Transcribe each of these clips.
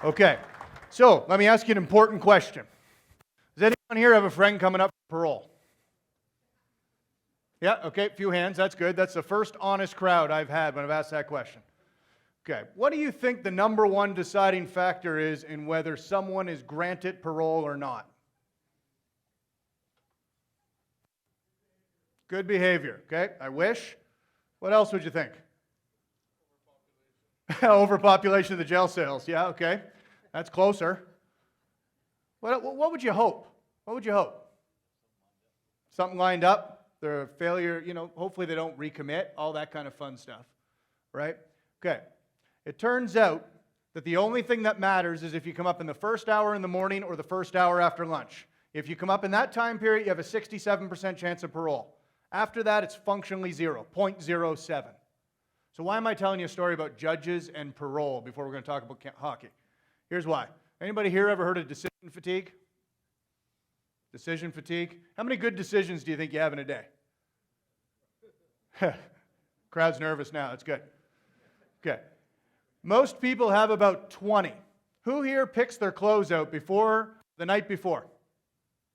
Okay, so let me ask you an important question. Does anyone here have a friend coming up for parole? Yeah, okay, a few hands, that's good. That's the first honest crowd I've had when I've asked that question. Okay, what do you think the number one deciding factor is in whether someone is granted parole or not? Good behavior, okay, I wish. What else would you think? Overpopulation of the jail cells, yeah, okay. That's closer. What would you hope? What would you hope? Something lined up? They're a failure, hopefully they don't recommit, all that kind of fun stuff, right? Okay. It turns out that the only thing that matters is if you come up in the first hour in the morning or the first hour after lunch. If you come up in that time period, you have a 67% chance of parole. After that, it's functionally 0.07. So why am I telling you a story about judges and parole before we're going to talk about hockey? Here's why. Anybody here ever heard of decision fatigue? Decision fatigue? How many good decisions do you think you have in a day? Crowd's nervous now. That's good. Okay. Most people have about 20. Who here picks their clothes out before the night before?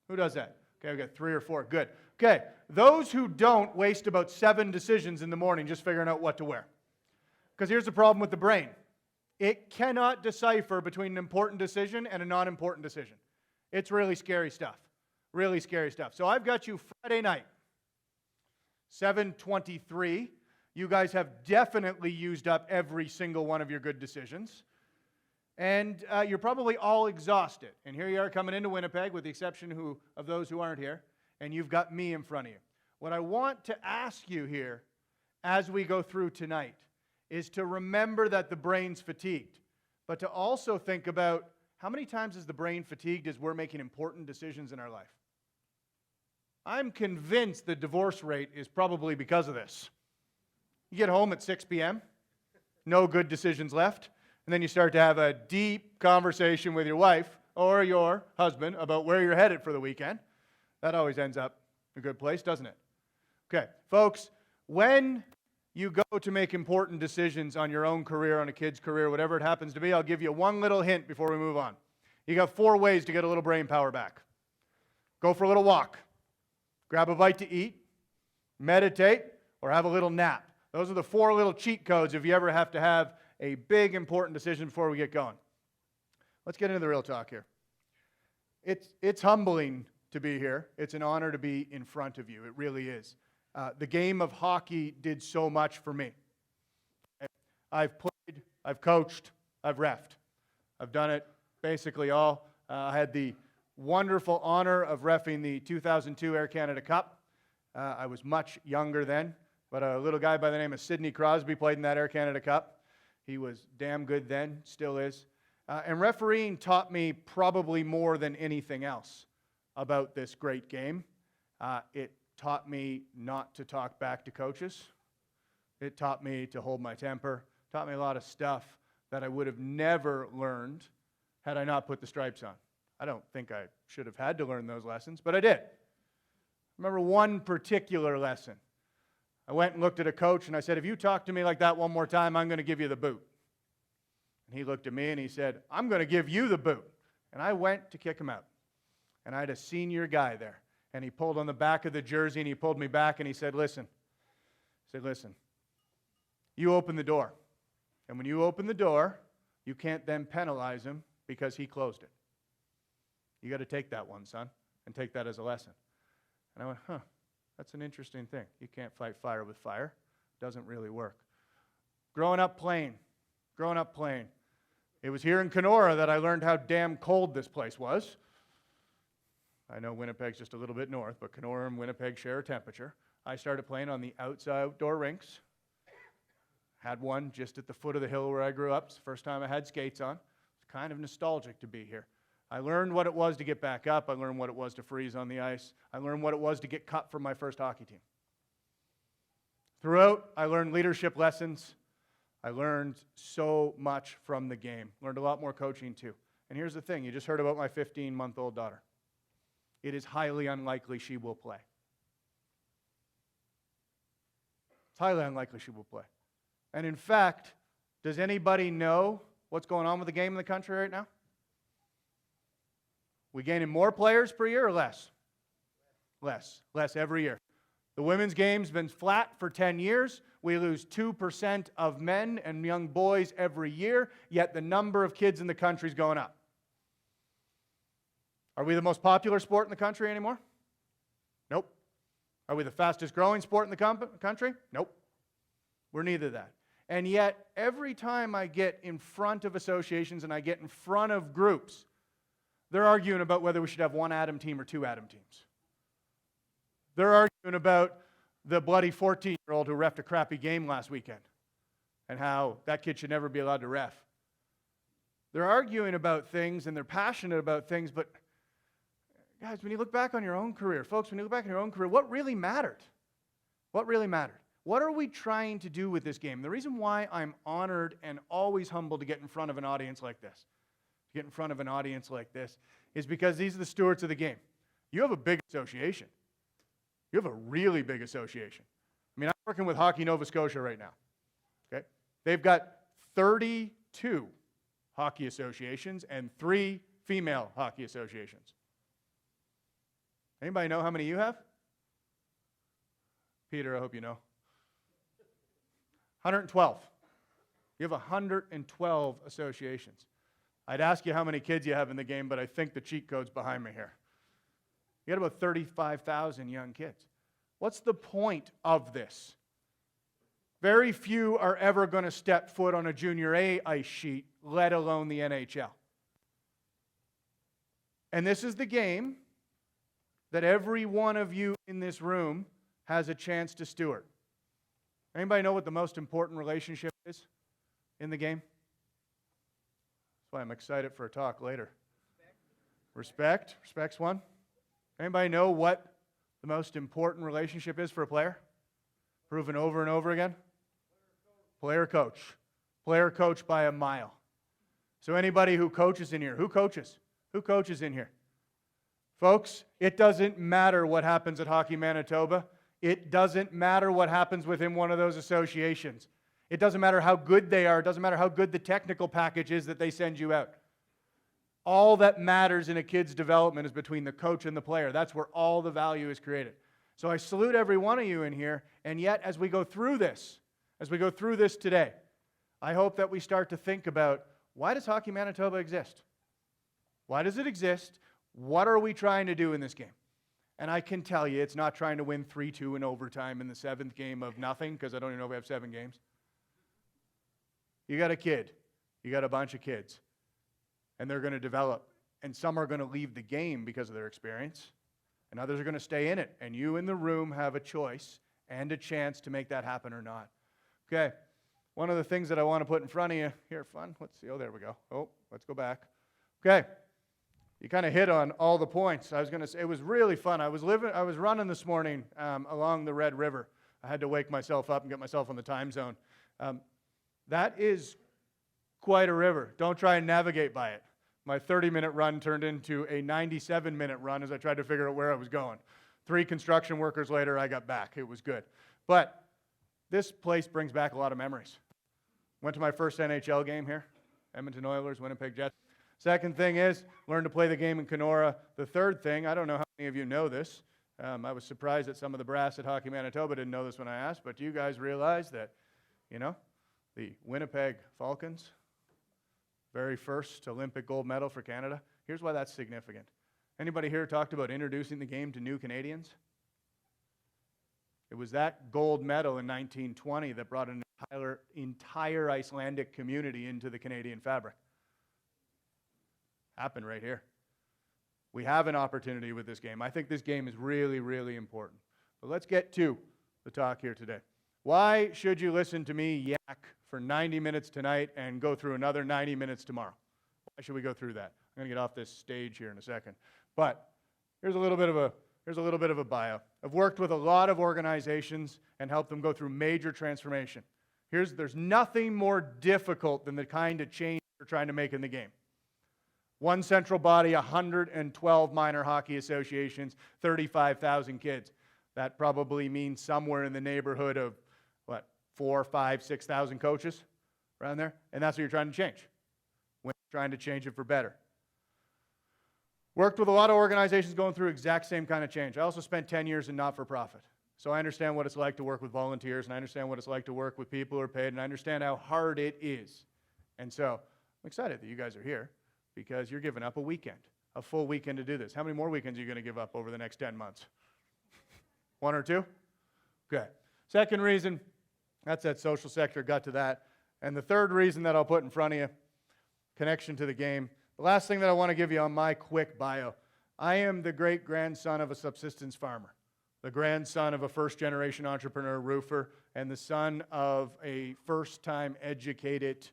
Who does that? Okay, I've got 3 or 4. Good. Okay. Those who don't waste about 7 decisions in the morning just figuring out what to wear. Because here's the problem with the brain. It cannot decipher between an important decision and a non-important decision. It's really scary stuff. Really scary stuff. So I've got you Friday night, 7:23. You guys have definitely used up every single one of your good decisions. And you're probably all exhausted. And here you are coming into Winnipeg, with the exception of those who aren't here. And you've got me in front of you. What I want to ask you here as we go through tonight is to remember that the brain's fatigued, but to also think about how many times is the brain fatigued as we're making important decisions in our life. I'm convinced the divorce rate is probably because of this. You get home at 6 p.m., no good decisions left, and then you start to have a deep conversation with your wife or your husband about where you're headed for the weekend. That always ends up in a good place, doesn't it? Okay, folks, when you go to make important decisions on your own career, on a kid's career, whatever it happens to be, I'll give you one little hint before we move on. You got 4 ways to get a little brain power back. Go for a little walk, grab a bite to eat, meditate, or have a little nap. Those are the 4 little cheat codes if you ever have to have a big important decision before we get going. Let's get into the real talk here. It's humbling to be here. It's an honor to be in front of you. It really is. The game of hockey did so much for me. I've played, I've coached, I've reffed. I've done it basically all. I had the wonderful honor of reffing the 2002 Air Canada Cup. I was much younger then, but a little guy by the name of Sidney Crosby played in that Air Canada Cup. He was damn good then, still is. And refereeing taught me probably more than anything else about this great game. It taught me not to talk back to coaches. It taught me to hold my temper. Taught me a lot of stuff that I would have never learned had I not put the stripes on. I don't think I should have had to learn those lessons, but I did. I remember one particular lesson. I went and looked at a coach and I said, if you talk to me like that one more time, I'm going to give you the boot. And he looked at me and he said, I'm going to give you the boot. And I went to kick him out. And I had a senior guy there. And he pulled on the back of the jersey and he pulled me back and he said, listen. He said, listen, you open the door. And when you open the door, you can't then penalize him because he closed it. You got to take that one, son, and take that as a lesson. And I went, that's an interesting thing. You can't fight fire with fire. Doesn't really work. Growing up playing. It was here in Kenora that I learned how damn cold this place was. I know Winnipeg's just a little bit north, but Kenora and Winnipeg share a temperature. I started playing on the outdoor rinks. Had one just at the foot of the hill where I grew up. It's the first time I had skates on. It's kind of nostalgic to be here. I learned what it was to get back up. I learned what it was to freeze on the ice. I learned what it was to get cut from my first hockey team. Throughout, I learned leadership lessons. I learned so much from the game. Learned a lot more coaching too. And here's the thing. You just heard about my 15-month-old daughter. It is highly unlikely she will play. It's highly unlikely she will play. And in fact, does anybody know what's going on with the game in the country right now? We gaining more players per year or less? Less every year. The women's game's been flat for 10 years. We lose 2% of men and young boys every year, yet the number of kids in the country is going up. Are we the most popular sport in the country anymore? Nope. Are we the fastest growing sport in the country? Nope. We're neither that. And yet, every time I get in front of associations and I get in front of groups, they're arguing about whether we should have one Adam team or two Adam teams. They're arguing about the bloody 14-year-old who reffed a crappy game last weekend and how that kid should never be allowed to ref. They're arguing about things and they're passionate about things, but guys, when you look back on your own career, folks, when you look back on your own career, what really mattered? What really mattered? What are we trying to do with this game? The reason why I'm honored and always humbled to get in front of an audience like this, is because these are the stewards of the game. You have a big association. You have a really big association. I mean, I'm working with Hockey Nova Scotia right now. Okay? They've got 32 hockey associations and 3 female hockey associations. Anybody know how many you have? Peter, I hope you know. 112. You have 112 associations. I'd ask you how many kids you have in the game, but I think the cheat code's behind me here. You got about 35,000 young kids. What's the point of this? Very few are ever going to step foot on a junior A ice sheet, let alone the NHL. And this is the game that every one of you in this room has a chance to steward. Anybody know what the most important relationship is in the game? That's why I'm excited for a talk later. Respect. Respect's one. Anybody know what the most important relationship is for a player? Proven over and over again? Player-coach. Player-coach by a mile. So anybody who coaches in here, who coaches? Who coaches in here? Folks, it doesn't matter what happens at Hockey Manitoba. It doesn't matter what happens within one of those associations. It doesn't matter how good they are. It doesn't matter how good the technical package is that they send you out. All that matters in a kid's development is between the coach and the player. That's where all the value is created. So I salute every one of you in here, and yet as we go through this today, I hope that we start to think about, why does Hockey Manitoba exist? Why does it exist? What are we trying to do in this game? And I can tell you, it's not trying to win 3-2 in overtime in the 7th game of nothing, because I don't even know if we have 7 games. You got a kid. You got a bunch of kids. And they're going to develop. And some are going to leave the game because of their experience. And others are going to stay in it. And you in the room have a choice and a chance to make that happen or not. Okay. One of the things that I want to put in front of you. Here, fun. Let's see. Oh, there we go. Oh, let's go back. Okay. You kind of hit on all the points. I was going to say, it was really fun. I was running this morning along the Red River. I had to wake myself up and get myself on the time zone. That is quite a river. Don't try and navigate by it. My 30-minute run turned into a 97-minute run as I tried to figure out where I was going. 3 construction workers later, I got back. It was good. But this place brings back a lot of memories. Went to my first NHL game here. Edmonton Oilers, Winnipeg Jets. Second thing is, learn to play the game in Kenora. The third thing, I don't know how many of you know this. I was surprised that some of the brass at Hockey Manitoba didn't know this when I asked, but do you guys realize that, the Winnipeg Falcons, very first Olympic gold medal for Canada? Here's why that's significant. Anybody here talked about introducing the game to new Canadians? It was that gold medal in 1920 that brought an entire Icelandic community into the Canadian fabric. Happened right here. We have an opportunity with this game. I think this game is really, really important. But let's get to the talk here today. Why should you listen to me yak for 90 minutes tonight and go through another 90 minutes tomorrow? Why should we go through that? I'm going to get off this stage here in a second. But here's a little bit of a bio. I've worked with a lot of organizations and helped them go through major transformation. There's nothing more difficult than the kind of change we're trying to make in the game. One central body, 112 minor hockey associations, 35,000 kids. That probably means somewhere in the neighborhood of, 4,000, 5,000, 6,000 coaches around there? And that's what you're trying to change. trying to change it for better. Worked with a lot of organizations going through exact same kind of change. I also spent 10 years in not-for-profit. So I understand what it's like to work with volunteers, and I understand what it's like to work with people who are paid, and I understand how hard it is. And so I'm excited that you guys are here because you're giving up a weekend, a full weekend to do this. How many more weekends are you going to give up over the next 10 months? 1 or 2? Okay. Second reason, that's that social sector, got to that. And the third reason that I'll put in front of you, connection to the game. The last thing that I want to give you on my quick bio, I am the great-grandson of a subsistence farmer, the grandson of a first-generation entrepreneur roofer, and the son of a first-time educated,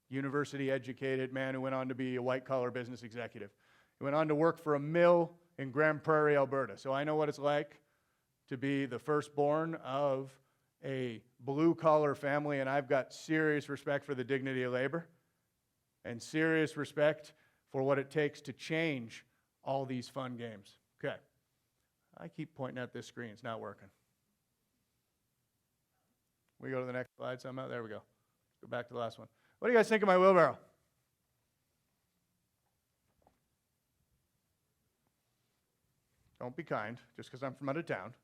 university-educated man who went on to be a white-collar business executive. He went on to work for a mill in Grand Prairie, Alberta. So I know what it's like to be the firstborn of a blue-collar family, and I've got serious respect for the dignity of labor and serious respect for what it takes to change all these fun games. Okay. I keep pointing at this screen. It's not working. We go to the next slide somehow. There we go. Go back to the last one. What do you guys think of my wheelbarrow? Don't be kind, just because I'm from out of town.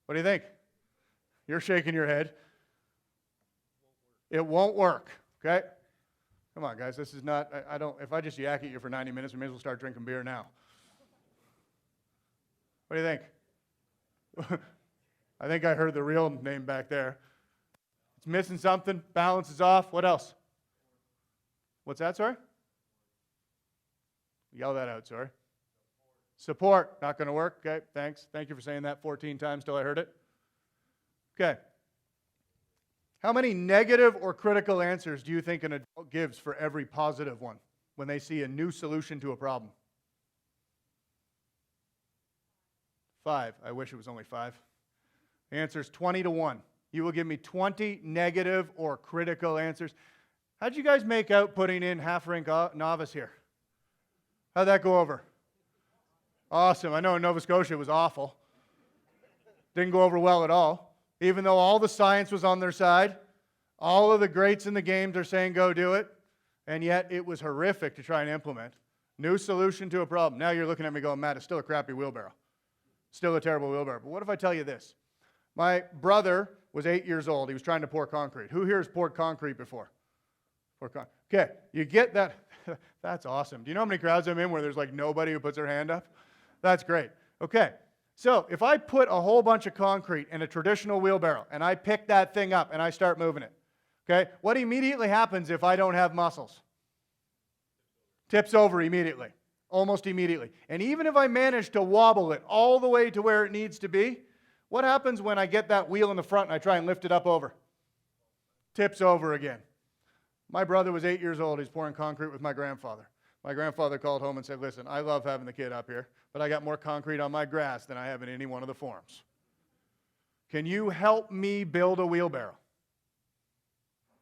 What do you think? You're shaking your head. It won't work, okay? Come on, guys, this is not, I don't, if I just yak at you for 90 minutes, we may as well start drinking beer now. What do you think? I think I heard the real name back there. It's missing something, balance is off. What else? What's that, sorry? Yell that out, sorry. Support, not going to work. Okay, thanks. Thank you for saying that 14 times till I heard it. Okay. How many negative or critical answers do you think an adult gives for every positive one when they see a new solution to a problem? 5. I wish it was only 5. The answer is 20 to 1. You will give me 20 negative or critical answers. How'd you guys make out putting in half-rank novice here? How'd that go over? Awesome. I know in Nova Scotia it was awful. Didn't go over well at all. Even though all the science was on their side, all of the greats in the games are saying go do it, and yet it was horrific to try and implement. New solution to a problem. Now you're looking at me going, Matt, it's still a crappy wheelbarrow. Still a terrible wheelbarrow. But what if I tell you this? My brother was 8 years old. He was trying to pour concrete. Who here has poured concrete before? Okay, you get that. That's awesome. Do you know how many crowds I'm in where there's like nobody who puts their hand up? That's great. Okay. So if I put a whole bunch of concrete in a traditional wheelbarrow and I pick that thing up and I start moving it, okay, what immediately happens if I don't have muscles? Tips over immediately, almost immediately. And even if I manage to wobble it all the way to where it needs to be, what happens when I get that wheel in the front and I try and lift it up over? Tips over again. My brother was 8 years old. He's pouring concrete with my grandfather. My grandfather called home and said, listen, I love having the kid up here, but I got more concrete on my grass than I have in any one of the forms. Can you help me build a wheelbarrow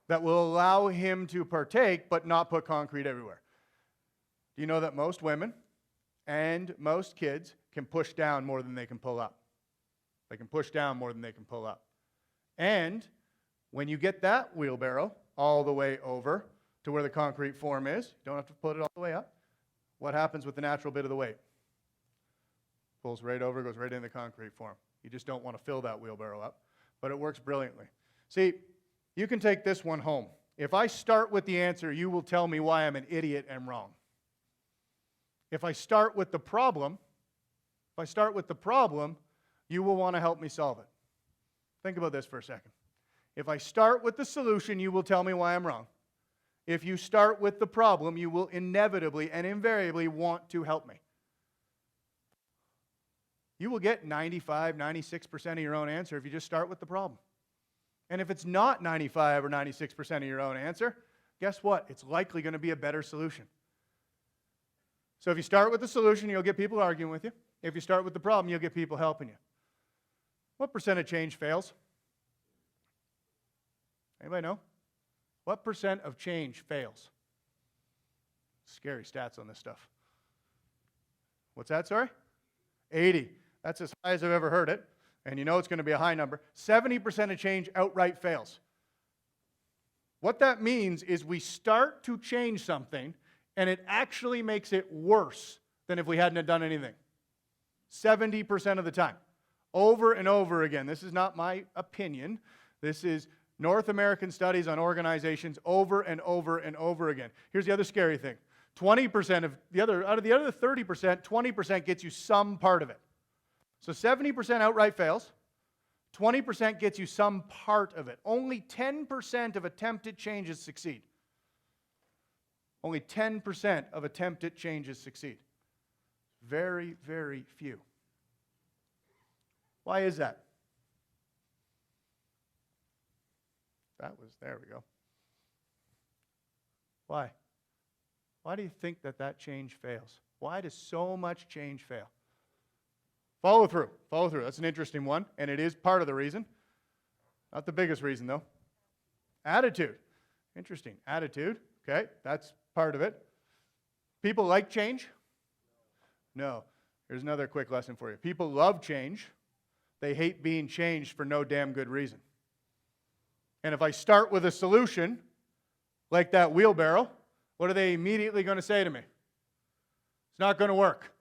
that will allow him to partake but not put concrete everywhere? Do you know that most women and most kids can push down more than they can pull up? They can push down more than they can pull up. And when you get that wheelbarrow all the way over to where the concrete form is, you don't have to put it all the way up. What happens with the natural bit of the weight? Pulls right over, goes right into the concrete form. You just don't want to fill that wheelbarrow up, but it works brilliantly. See, you can take this one home. If I start with the answer, you will tell me why I'm an idiot and wrong. If I start with the problem, you will want to help me solve it. Think about this for a second. If I start with the solution, you will tell me why I'm wrong. If you start with the problem, you will inevitably and invariably want to help me. You will get 95, 96% of your own answer if you just start with the problem. And if it's not 95 or 96% of your own answer, guess what? It's likely going to be a better solution. So if you start with the solution, you'll get people arguing with you. If you start with the problem, you'll get people helping you. What percent of change fails? Anybody know? What percent of change fails? Scary stats on this stuff. What's that, sorry? 80. That's as high as I've ever heard it. And you know it's going to be a high number. 70% of change outright fails. What that means is we start to change something, and it actually makes it worse than if we hadn't done anything. 70% of the time. Over and over again. This is not my opinion. This is North American studies on organizations over and over and over again. Here's the other scary thing. 20% of the other, out of the other 30%, 20% gets you some part of it. So 70% outright fails. 20% gets you some part of it. Only 10% of attempted changes succeed. Only 10% of attempted changes succeed. Very, very few. Why is that? There we go. Why? Why do you think that change fails? Why does so much change fail? Follow through. Follow through. That's an interesting one, and it is part of the reason. Not the biggest reason, though. Attitude. Interesting. Attitude. Okay, that's part of it. People like change? No. Here's another quick lesson for you. People love change. They hate being changed for no damn good reason. And if I start with a solution, like that wheelbarrow, what are they immediately going to say to me? It's not going to work.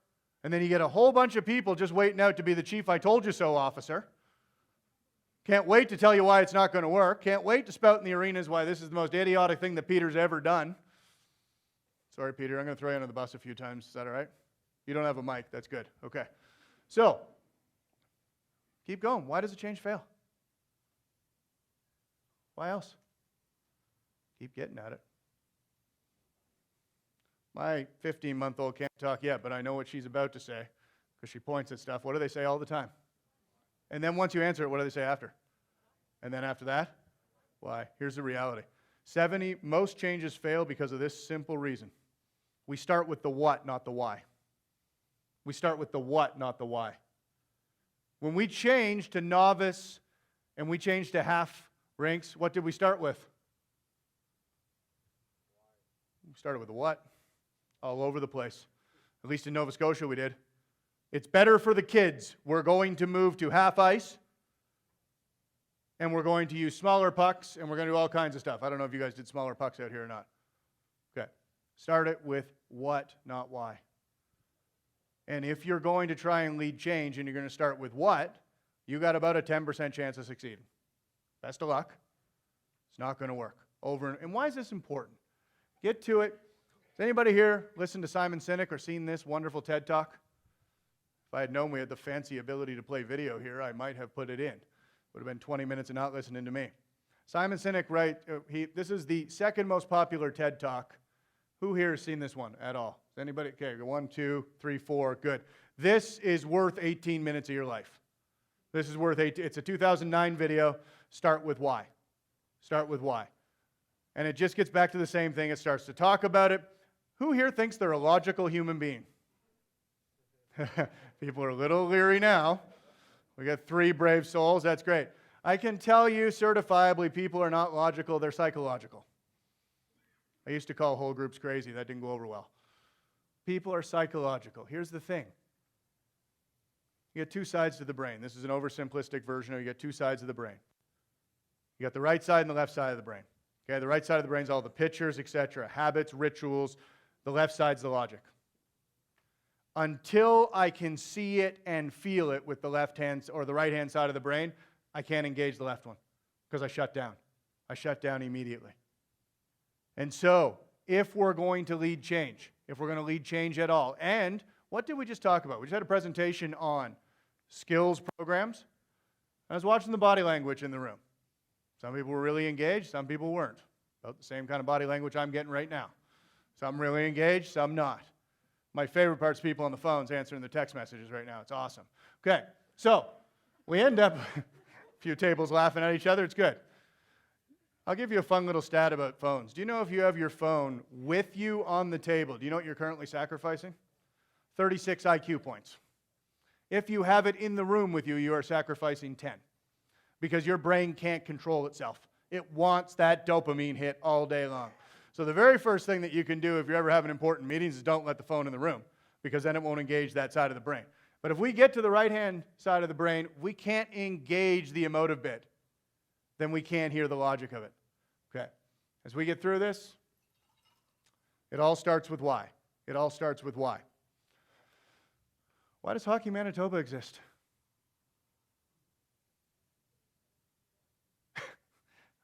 And then you get a whole bunch of people just waiting out to be the chief I told you so officer. Can't wait to tell you why it's not going to work. Can't wait to spout in the arenas why this is the most idiotic thing that Peter's ever done. Sorry, Peter, I'm going to throw you under the bus a few times. Is that all right? You don't have a mic. That's good. Okay. So, keep going. Why does a change fail? Why else? Keep getting at it. My 15-month-old can't talk yet, but I know what she's about to say because she points at stuff. What do they say all the time? And then once you answer it, what do they say after? And then after that? Why? Here's the reality. Most changes fail because of this simple reason. We start with the what, not the why. We start with the what, not the why. When we change to novice and we change to half ranks, what did we start with? We started with the what? All over the place. At least in Nova Scotia we did. It's better for the kids. We're going to move to half ice, and we're going to use smaller pucks, and we're going to do all kinds of stuff. I don't know if you guys did smaller pucks out here or not. Okay. Start it with what, not why. And if you're going to try and lead change and you're going to start with what, you got about a 10% chance of succeeding. Best of luck. It's not going to work. And why is this important? Get to it. Has anybody here listened to Simon Sinek or seen this wonderful TED Talk? If I had known we had the fancy ability to play video here, I might have put it in. Would have been 20 minutes of not listening to me. Simon Sinek, this is the second most popular TED Talk. Who here has seen this one at all? Is anybody? Okay, 1, 2, 3, 4, good. This is worth 18 minutes of your life. This is worth 18. It's a 2009 video. Start with why. Start with why. And it just gets back to the same thing. It starts to talk about it. Who here thinks they're a logical human being? People are a little leery now. We got 3 brave souls. That's great. I can tell you certifiably people are not logical. They're psychological. I used to call whole groups crazy. That didn't go over well. People are psychological. Here's the thing. You get 2 sides to the brain. This is an oversimplistic version of you get 2 sides of the brain. You got the right side and the left side of the brain. Okay, the right side of the brain is all the pictures, etc., habits, rituals. The left side's the logic. Until I can see it and feel it with the left hand or the right hand side of the brain, I can't engage the left one because I shut down. I shut down immediately. And so, if we're going to lead change, if we're going to lead change at all, and what did we just talk about? We just had a presentation on skills programs. I was watching the body language in the room. Some people were really engaged, some people weren't. About the same kind of body language I'm getting right now. Some really engaged, some not. My favorite part's people on the phones answering the text messages right now. It's awesome. Okay, so we end up a few tables laughing at each other. It's good. I'll give you a fun little stat about phones. Do you know if you have your phone with you on the table, do you know what you're currently sacrificing? 36 IQ points. If you have it in the room with you, you are sacrificing 10 because your brain can't control itself. It wants that dopamine hit all day long. So the very first thing that you can do if you're ever having important meetings is don't let the phone in the room because then it won't engage that side of the brain. But if we get to the right-hand side of the brain, we can't engage the emotive bit. Then we can't hear the logic of it. Okay. As we get through this, it all starts with why. It all starts with why. Why does Hockey Manitoba exist?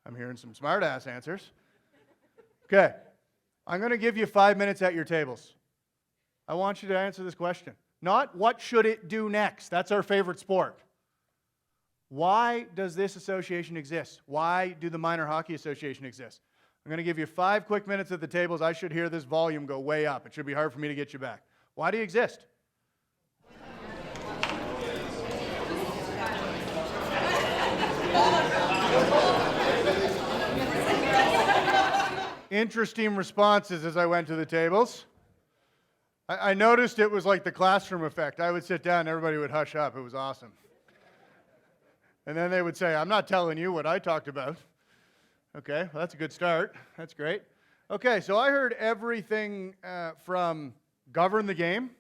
I'm hearing some smart-ass answers. Okay. I'm going to give you 5 minutes at your tables. I want you to answer this question. Not what should it do next? That's our favorite sport. Why does this association exist? Why do the Minor Hockey Association exist? I'm going to give you 5 quick minutes at the tables. I should hear this volume go way up. It should be hard for me to get you back. Why do you exist? Interesting responses as I went to the tables. I noticed it was like the classroom effect. I would sit down, everybody would hush up. It was awesome. And then they would say, I'm not telling you what I talked about. Okay, well, that's a good start. That's great. Okay, so I heard everything from govern the game,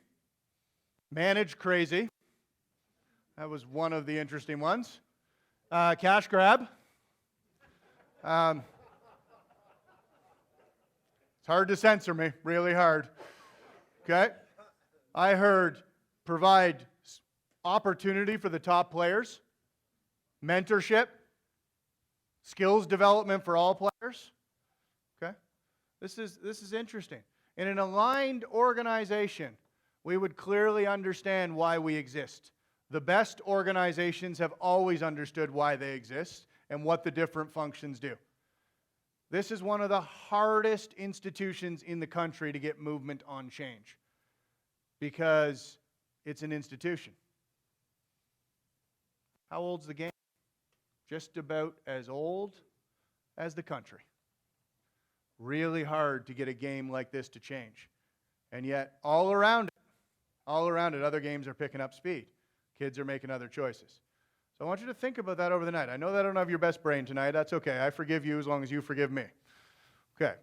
manage crazy. That was one of the interesting ones. Cash grab. It's hard to censor me, really hard. Okay? I heard provide opportunity for the top players, mentorship, skills development for all players. Okay? This is interesting. In an aligned organization, we would clearly understand why we exist. The best organizations have always understood why they exist and what the different functions do. This is one of the hardest institutions in the country to get movement on change because it's an institution. How old's the game? Just about as old as the country. Really hard to get a game like this to change. And yet, all around it, other games are picking up speed. Kids are making other choices. So I want you to think about that over the night. I know that I don't have your best brain tonight. That's okay. I forgive you as long as you forgive me. Okay.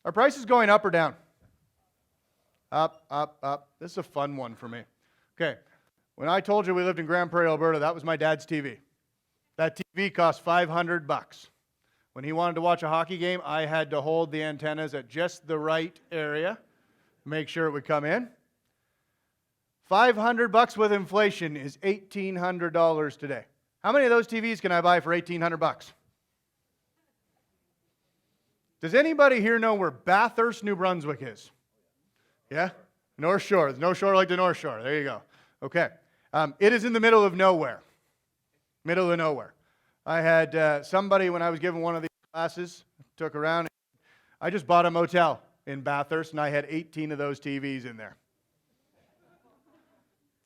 Are prices going up or down? Up, up, up. This is a fun one for me. Okay. When I told you we lived in Grand Prairie, Alberta, that was my dad's TV. That TV cost $500. When he wanted to watch a hockey game, I had to hold the antennas at just the right area, make sure it would come in. $500 with inflation is $1,800 today. How many of those TVs can I buy for $1,800? Does anybody here know where Bathurst, New Brunswick is? Yeah? North Shore. There's no shore like the North Shore. There you go. Okay. It is in the middle of nowhere. Middle of nowhere. I had somebody, when I was giving one of these classes, took around. I just bought a motel in Bathurst, and I had 18 of those TVs in there.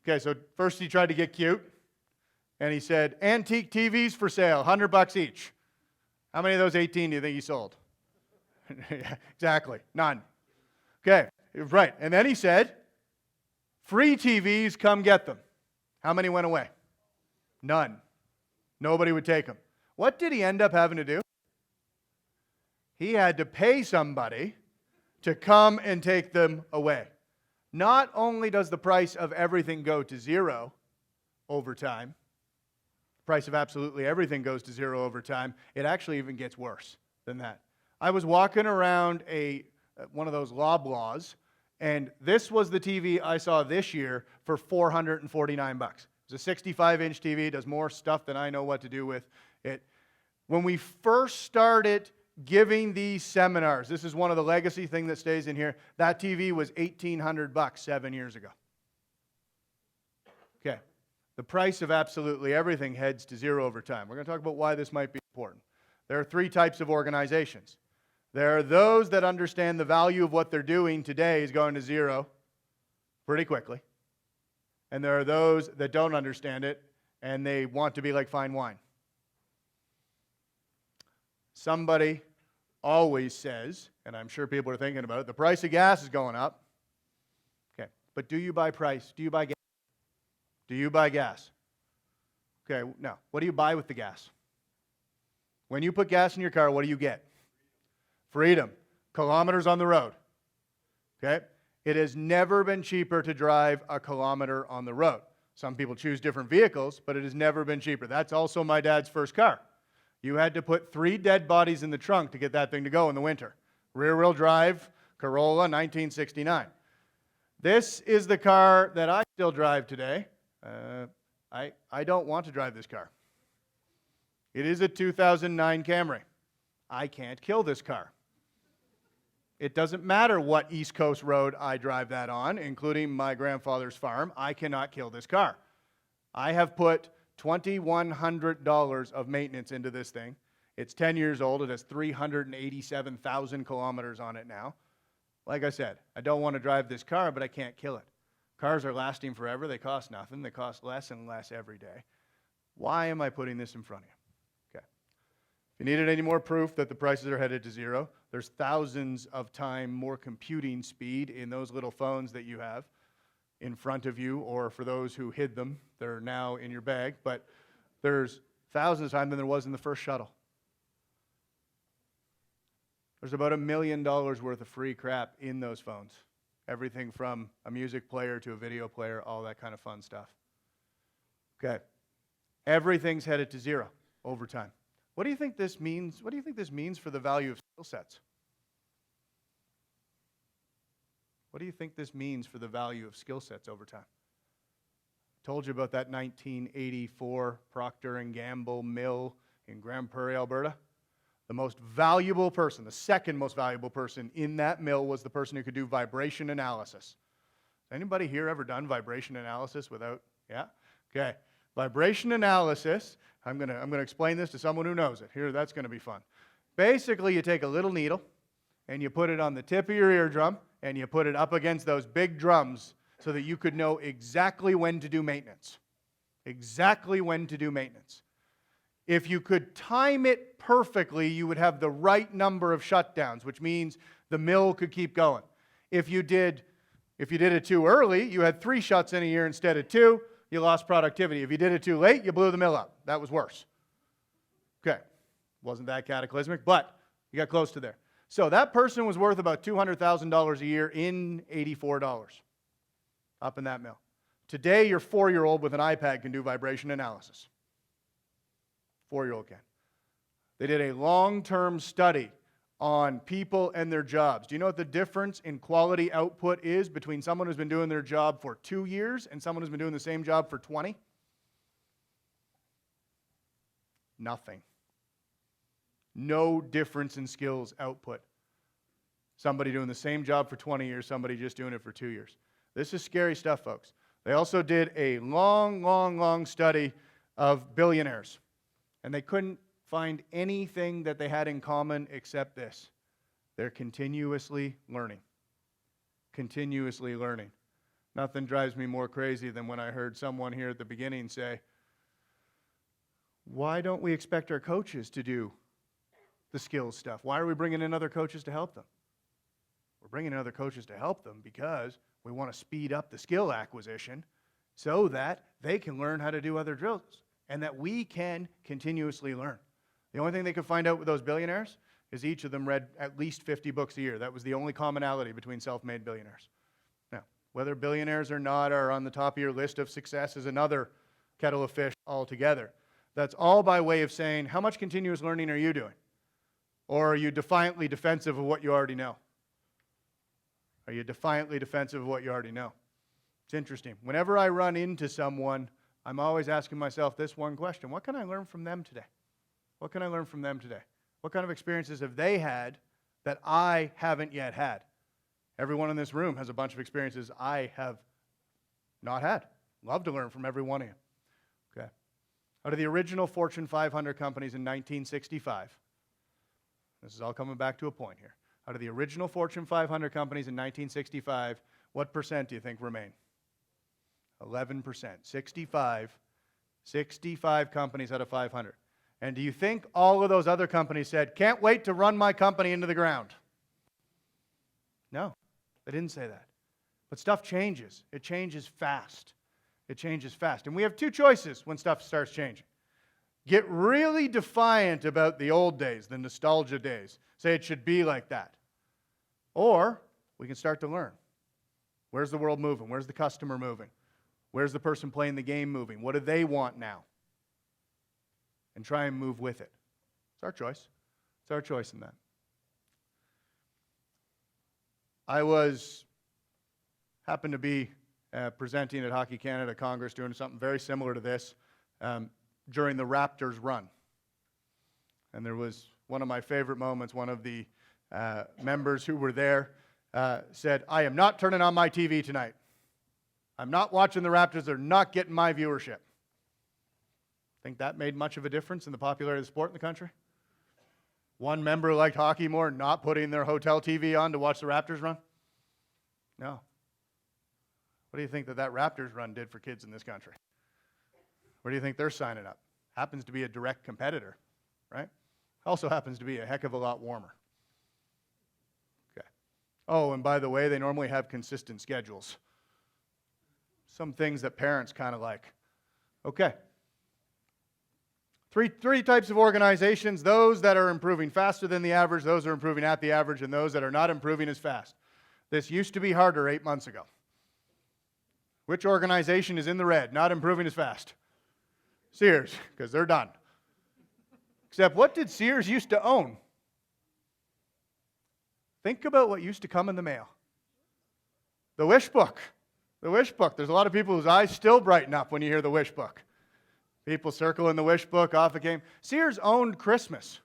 Okay, so first he tried to get cute, and he said, antique TVs for sale, $100 each. How many of those 18 do you think he sold? Yeah, exactly, none. Okay, right. And then he said, free TVs, come get them. How many went away? None. Nobody would take them. What did he end up having to do? He had to pay somebody to come and take them away. Not only does the price of everything go to zero over time, the price of absolutely everything goes to zero over time, it actually even gets worse than that. I was walking around one of those Loblaws, and this was the TV I saw this year for $449. It's a 65-inch TV, does more stuff than I know what to do with it. When we first started giving these seminars, this is one of the legacy things that stays in here, that TV was $1,800 7 years ago. Okay. The price of absolutely everything heads to zero over time. We're going to talk about why this might be important. There are 3 types of organizations. There are those that understand the value of what they're doing today is going to zero pretty quickly. And there are those that don't understand it, and they want to be like fine wine. Somebody always says, and I'm sure people are thinking about it, the price of gas is going up. Okay, but do you buy price? Do you buy gas? Do you buy gas? Okay, now, what do you buy with the gas? When you put gas in your car, what do you get? Freedom. Kilometers on the road. Okay? It has never been cheaper to drive a kilometer on the road. Some people choose different vehicles, but it has never been cheaper. That's also my dad's first car. You had to put 3 dead bodies in the trunk to get that thing to go in the winter. Rear-wheel drive, Corolla, 1969. This is the car that I still drive today. I don't want to drive this car. It is a 2009 Camry. I can't kill this car. It doesn't matter what East Coast road I drive that on, including my grandfather's farm. I cannot kill this car. I have put $2,100 of maintenance into this thing. It's 10 years old. It has 387,000 kilometers on it now. Like I said, I don't want to drive this car, but I can't kill it. Cars are lasting forever. They cost nothing. They cost less and less every day. Why am I putting this in front of you? Okay. If you needed any more proof that the prices are headed to zero, there's thousands of times more computing speed in those little phones that you have in front of you, or for those who hid them, they're now in your bag, but there's thousands of times than there was in the first shuttle. There's about $1 million worth of free crap in those phones. Everything from a music player to a video player, all that kind of fun stuff. Okay. Everything's headed to zero over time. What do you think this means? What do you think this means for the value of skill sets? What do you think this means for the value of skill sets over time? I told you about that 1984 Procter & Gamble mill in Grand Prairie, Alberta. The most valuable person, the second most valuable person in that mill was the person who could do vibration analysis. Has anybody here ever done vibration analysis without? Yeah? Okay. Vibration analysis, I'm going to explain this to someone who knows it. Here, that's going to be fun. Basically, you take a little needle and you put it on the tip of your eardrum and you put it up against those big drums so that you could know exactly when to do maintenance. Exactly when to do maintenance. If you could time it perfectly, you would have the right number of shutdowns, which means the mill could keep going. If you did it too early, you had 3 shuts in a year instead of 2, you lost productivity. If you did it too late, you blew the mill up. That was worse. Okay. Wasn't that cataclysmic, but you got close to there. So that person was worth about $200,000 a year in $84 up in that mill. Today, your 4-year-old with an iPad can do vibration analysis. 4-year-old can. They did a long-term study on people and their jobs. Do you know what the difference in quality output is between someone who's been doing their job for 2 years and someone who's been doing the same job for 20? Nothing. No difference in skills output. Somebody doing the same job for 20 years, somebody just doing it for 2 years. This is scary stuff, folks. They also did a long study of billionaires. And they couldn't find anything that they had in common except this. They're continuously learning. Continuously learning. Nothing drives me more crazy than when I heard someone here at the beginning say, why don't we expect our coaches to do the skills stuff? Why are we bringing in other coaches to help them? We're bringing in other coaches to help them because we want to speed up the skill acquisition so that they can learn how to do other drills and that we can continuously learn. The only thing they could find out with those billionaires is each of them read at least 50 books a year. That was the only commonality between self-made billionaires. Now, whether billionaires or not are on the top of your list of success is another kettle of fish altogether. That's all by way of saying, how much continuous learning are you doing? Or are you defiantly defensive of what you already know? Are you defiantly defensive of what you already know? It's interesting. Whenever I run into someone, I'm always asking myself this one question. What can I learn from them today? What can I learn from them today? What kind of experiences have they had that I haven't yet had? Everyone in this room has a bunch of experiences I have not had. Love to learn from every one of you. Okay. Out of the original Fortune 500 companies in 1965, this is all coming back to a point here. Out of the original Fortune 500 companies in 1965, what percent do you think remain? 11%. 65 companies out of 500. And do you think all of those other companies said, can't wait to run my company into the ground? No, they didn't say that. But stuff changes. It changes fast. It changes fast. And we have 2 choices when stuff starts changing. Get really defiant about the old days, the nostalgia days. Say it should be like that. Or we can start to learn. Where's the world moving? Where's the customer moving? Where's the person playing the game moving? What do they want now? And try and move with it. It's our choice. It's our choice in that. I happened to be presenting at Hockey Canada Congress, doing something very similar to this during the Raptors run. And there was one of my favorite moments. One of the members who were there said, "I am not turning on my TV tonight. I'm not watching the Raptors. They're not getting my viewership." Think that made much of a difference in the popularity of the sport in the country? One member liked hockey more, not putting their hotel TV on to watch the Raptors run? No. What do you think that Raptors run did for kids in this country? Where do you think they're signing up? Happens to be a direct competitor, right? Also happens to be a heck of a lot warmer. Okay. Oh, and by the way, they normally have consistent schedules. Some things that parents kind of like. Okay. Three types of organizations: those that are improving faster than the average, those that are improving at the average, and those that are not improving as fast. This used to be harder 8 months ago. Which organization is in the red, not improving as fast? Sears, because they're done. Except, what did Sears used to own? Think about what used to come in the mail. The wish book. The wish book. There's a lot of people whose eyes still brighten up when you hear the wish book. People circling the wish book, off it came. Sears owned Christmas.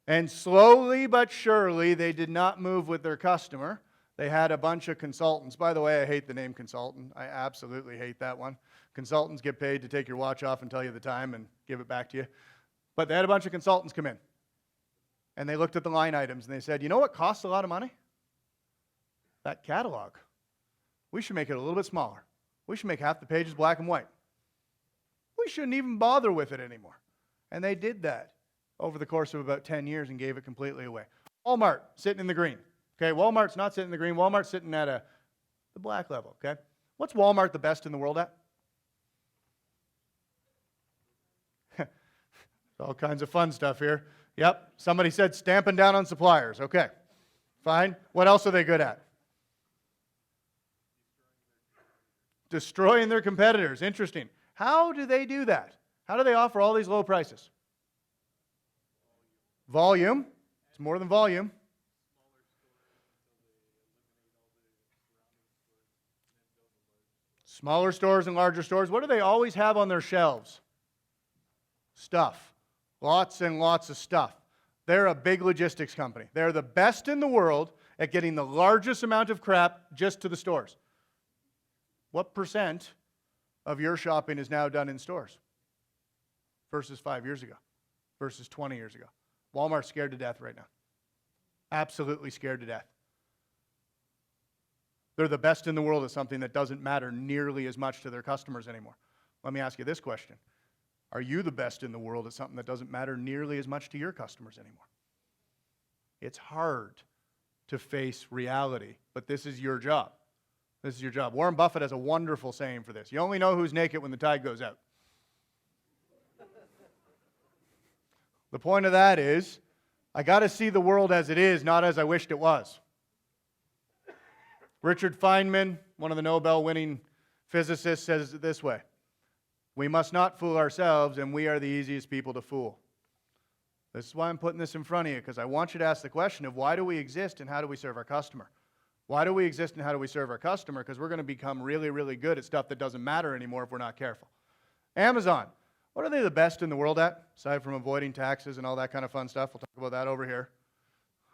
And slowly but surely, they did not move with their customer. They had a bunch of consultants. By the way, I hate the name consultant. I absolutely hate that one. Consultants get paid to take your watch off and tell you the time and give it back to you. But they had a bunch of consultants come in. And they looked at the line items and they said, "You know what costs a lot of money? That catalog. We should make it a little bit smaller. We should make half the pages black and white. We shouldn't even bother with it anymore." And they did that over the course of about 10 years and gave it completely away. Walmart, sitting in the green. Okay, Walmart's not sitting in the green. Walmart's sitting at the black level, okay? What's Walmart the best in the world at? All kinds of fun stuff here. Yep, somebody said stamping down on suppliers. Okay, fine. What else are they good at? Destroying their competitors. Interesting. How do they do that? How do they offer all these low prices? Volume. It's more than volume. Smaller stores and larger stores. What do they always have on their shelves? Stuff. Lots and lots of stuff. They're a big logistics company. They're the best in the world at getting the largest amount of crap just to the stores. What percent of your shopping is now done in stores versus 5 years ago, versus 20 years ago? Walmart's scared to death right now. Absolutely scared to death. They're the best in the world at something that doesn't matter nearly as much to their customers anymore. Let me ask you this question. Are you the best in the world at something that doesn't matter nearly as much to your customers anymore? It's hard to face reality, but this is your job. This is your job. Warren Buffett has a wonderful saying for this. You only know who's naked when the tide goes out. The point of that is, I got to see the world as it is, not as I wished it was. Richard Feynman, one of the Nobel-winning physicists, says it this way: we must not fool ourselves, and we are the easiest people to fool. This is why I'm putting this in front of you, because I want you to ask the question of why do we exist and how do we serve our customer? Why do we exist and how do we serve our customer? Because we're going to become really, really good at stuff that doesn't matter anymore if we're not careful. Amazon. What are they the best in the world at, aside from avoiding taxes and all that kind of fun stuff? We'll talk about that over here.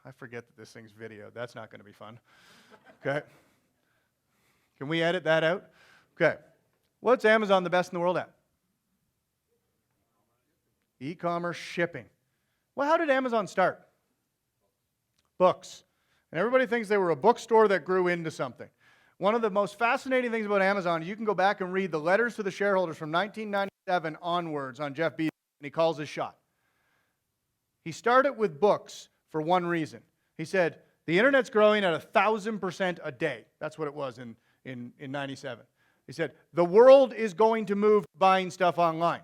I forget that this thing's video. That's not going to be fun. Okay. Can we edit that out? Okay. What's Amazon the best in the world at? E-commerce shipping. Well, how did Amazon start? Books. And everybody thinks they were a bookstore that grew into something. One of the most fascinating things about Amazon, you can go back and read the letters to the shareholders from 1997 onwards on Jeff Bezos, and he calls his shot. He started with books for one reason. He said, the internet's growing at 1,000% a day. That's what it was in 97. He said, the world is going to move to buying stuff online.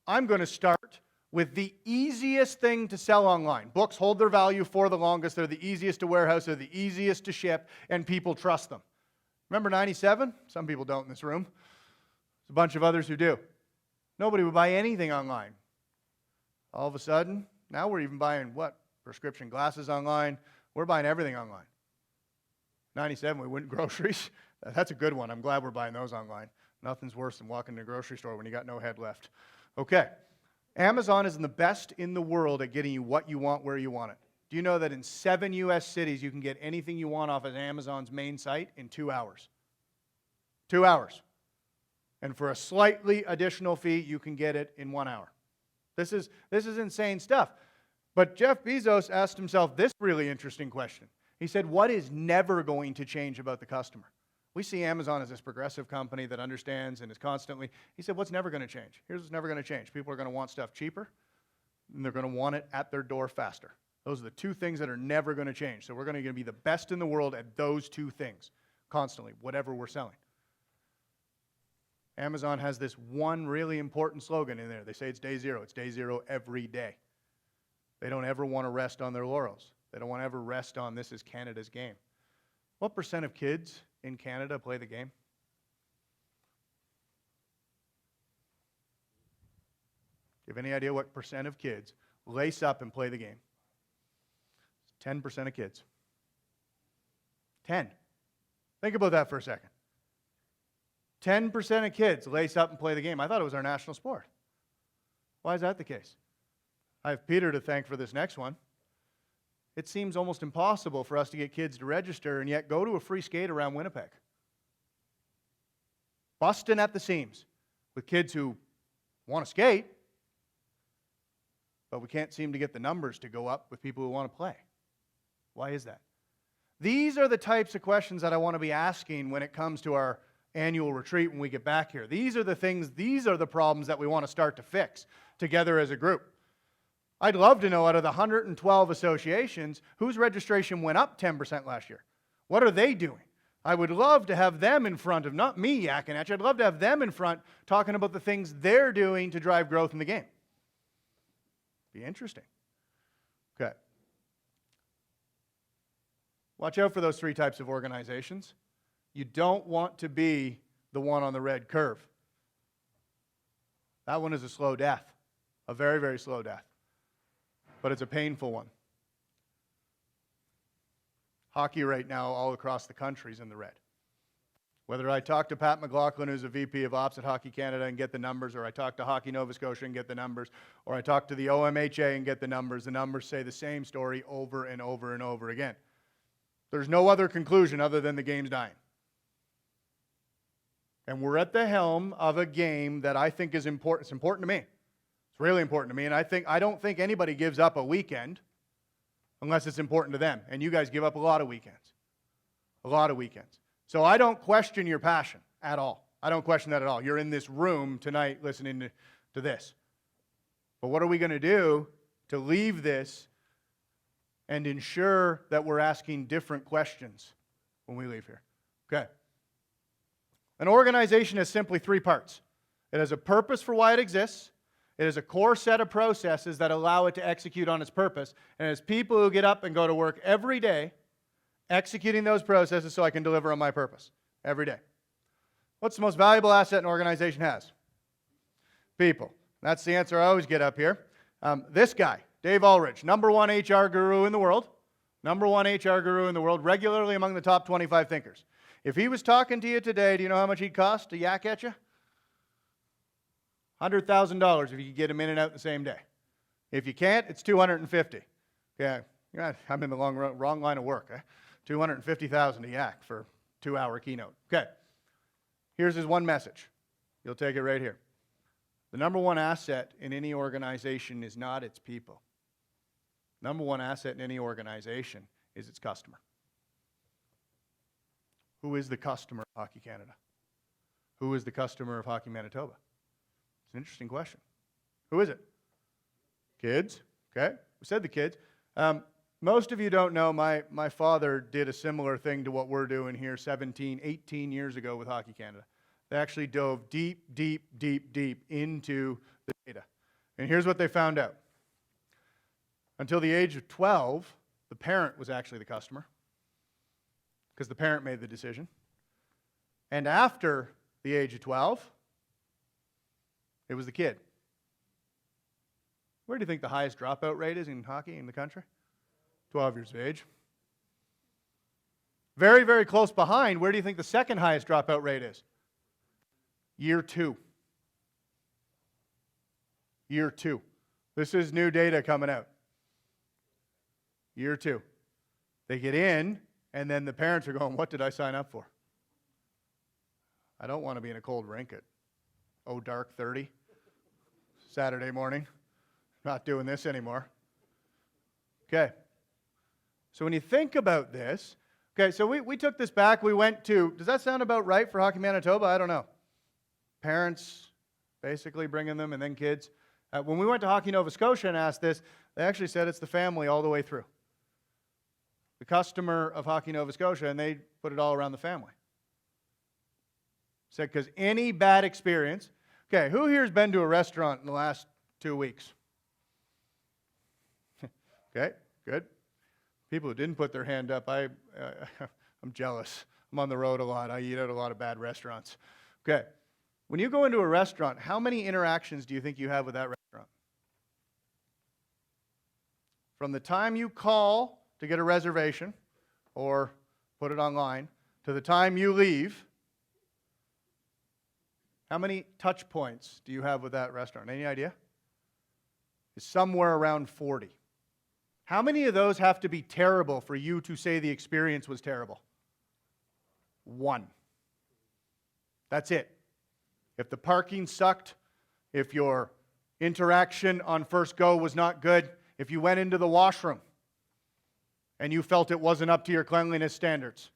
I'm going to start with the easiest thing to sell online. Books hold their value for the longest. They're the easiest to warehouse. They're the easiest to ship, and people trust them. Remember 97? Some people don't in this room. There's a bunch of others who do. Nobody would buy anything online. All of a sudden, now we're even buying what? Prescription glasses online. We're buying everything online. 97, we went groceries. That's a good one. I'm glad we're buying those online. Nothing's worse than walking to a grocery store when you got no head left. Okay. Amazon is the best in the world at getting you what you want where you want it. Do you know that in 7 U.S. cities, you can get anything you want off of Amazon's main site in 2 hours? 2 hours. And for a slightly additional fee, you can get it in 1 hour. This is insane stuff. But Jeff Bezos asked himself this really interesting question. He said, what is never going to change about the customer? We see Amazon as this progressive company that understands and is constantly, he said, what's never going to change? Here's what's never going to change. People are going to want stuff cheaper, and they're going to want it at their door faster. Those are the two things that are never going to change. So we're going to be the best in the world at those two things constantly, whatever we're selling. Amazon has this one really important slogan in there. They say it's day zero. It's day zero every day. They don't ever want to rest on their laurels. They don't want to ever rest on this is Canada's game. What % of kids in Canada play the game? Do you have any idea what % of kids lace up and play the game? 10% of kids. 10. Think about that for a second. 10% of kids lace up and play the game. I thought it was our national sport. Why is that the case? I have Peter to thank for this next one. It seems almost impossible for us to get kids to register and yet go to a free skate around Winnipeg. Busting at the seams with kids who want to skate, but we can't seem to get the numbers to go up with people who want to play. Why is that? These are the types of questions that I want to be asking when it comes to our annual retreat when we get back here. These are the things, these are the problems that we want to start to fix together as a group. I'd love to know out of the 112 associations, whose registration went up 10% last year. What are they doing? I would love to have them in front of, not me yakking at you, I'd love to have them in front talking about the things they're doing to drive growth in the game. Be interesting. Okay. Watch out for those 3 types of organizations. You don't want to be the one on the red curve. That one is a slow death, a very, very slow death. But it's a painful one. Hockey right now all across the country is in the red. Whether I talk to Pat McLaughlin, who's a VP of Ops at Hockey Canada, and get the numbers, or I talk to Hockey Nova Scotia and get the numbers, or I talk to the OMHA and get the numbers say the same story over and over and over again. There's no other conclusion other than the game's dying. And we're at the helm of a game that I think is important. It's important to me. It's really important to me. And I don't think anybody gives up a weekend unless it's important to them. And you guys give up a lot of weekends. A lot of weekends. So I don't question your passion at all. I don't question that at all. You're in this room tonight listening to this. But what are we going to do to leave this and ensure that we're asking different questions when we leave here? Okay. An organization has simply 3 parts. It has a purpose for why it exists. It has a core set of processes that allow it to execute on its purpose. And it has people who get up and go to work every day executing those processes so I can deliver on my purpose every day. What's the most valuable asset an organization has? People. That's the answer I always get up here. This guy, Dave Ulrich, #1 HR guru in the world. #1 HR guru in the world, regularly among the top 25 thinkers. If he was talking to you today, do you know how much he'd cost to yak at you? $100,000 if you could get him in and out the same day. If you can't, it's $250,000. Yeah, I'm in the wrong line of work. Eh? $250,000 to yak for a 2-hour keynote. Okay, here's his one message. You'll take it right here. The #1 asset in any organization is not its people. #1 asset in any organization is its customer. Who is the customer of Hockey Canada? Who is the customer of Hockey Manitoba? It's an interesting question. Who is it? Kids. Okay, we said the kids. Most of you don't know, my father did a similar thing to what we're doing here 17, 18 years ago with Hockey Canada. They actually dove deep, deep, deep, deep into the data. And here's what they found out. Until the age of 12, the parent was actually the customer, because the parent made the decision. And after the age of 12, it was the kid. Where do you think the highest dropout rate is in hockey in the country? 12 years of age. Very, very close behind, where do you think the second highest dropout rate is? Year 2. Year 2. This is new data coming out. Year 2. They get in, and then the parents are going, what did I sign up for? I don't want to be in a cold rink at dark 30, Saturday morning. Not doing this anymore. Okay. So when you think about this, okay, so we took this back. We went to, does that sound about right for Hockey Manitoba? I don't know. Parents basically bringing them and then kids. When we went to Hockey Nova Scotia and asked this, they actually said it's the family all the way through. The customer of Hockey Nova Scotia, and they put it all around the family. Said, because any bad experience, okay, who here has been to a restaurant in the last 2 weeks? Okay, good. People who didn't put their hand up, I'm jealous. I'm on the road a lot. I eat at a lot of bad restaurants. Okay, when you go into a restaurant, how many interactions do you think you have with that restaurant? From the time you call to get a reservation or put it online to the time you leave, how many touch points do you have with that restaurant? Any idea? It's somewhere around 40. How many of those have to be terrible for you to say the experience was terrible? 1. That's it. If the parking sucked, if your interaction on first go was not good, if you went into the washroom and you felt it wasn't up to your cleanliness standards,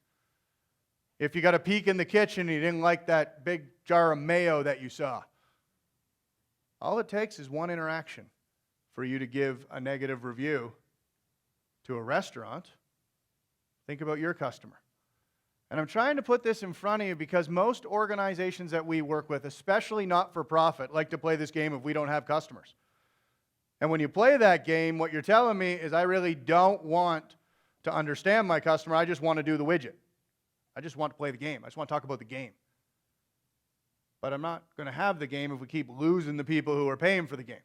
if you got a peek in the kitchen and you didn't like that big jar of mayo that you saw, all it takes is one interaction for you to give a negative review to a restaurant. Think about your customer. And I'm trying to put this in front of you because most organizations that we work with, especially not-for-profit, like to play this game if we don't have customers. And when you play that game, what you're telling me is I really don't want to understand my customer. I just want to do the widget. I just want to play the game. I just want to talk about the game. But I'm not going to have the game if we keep losing the people who are paying for the game.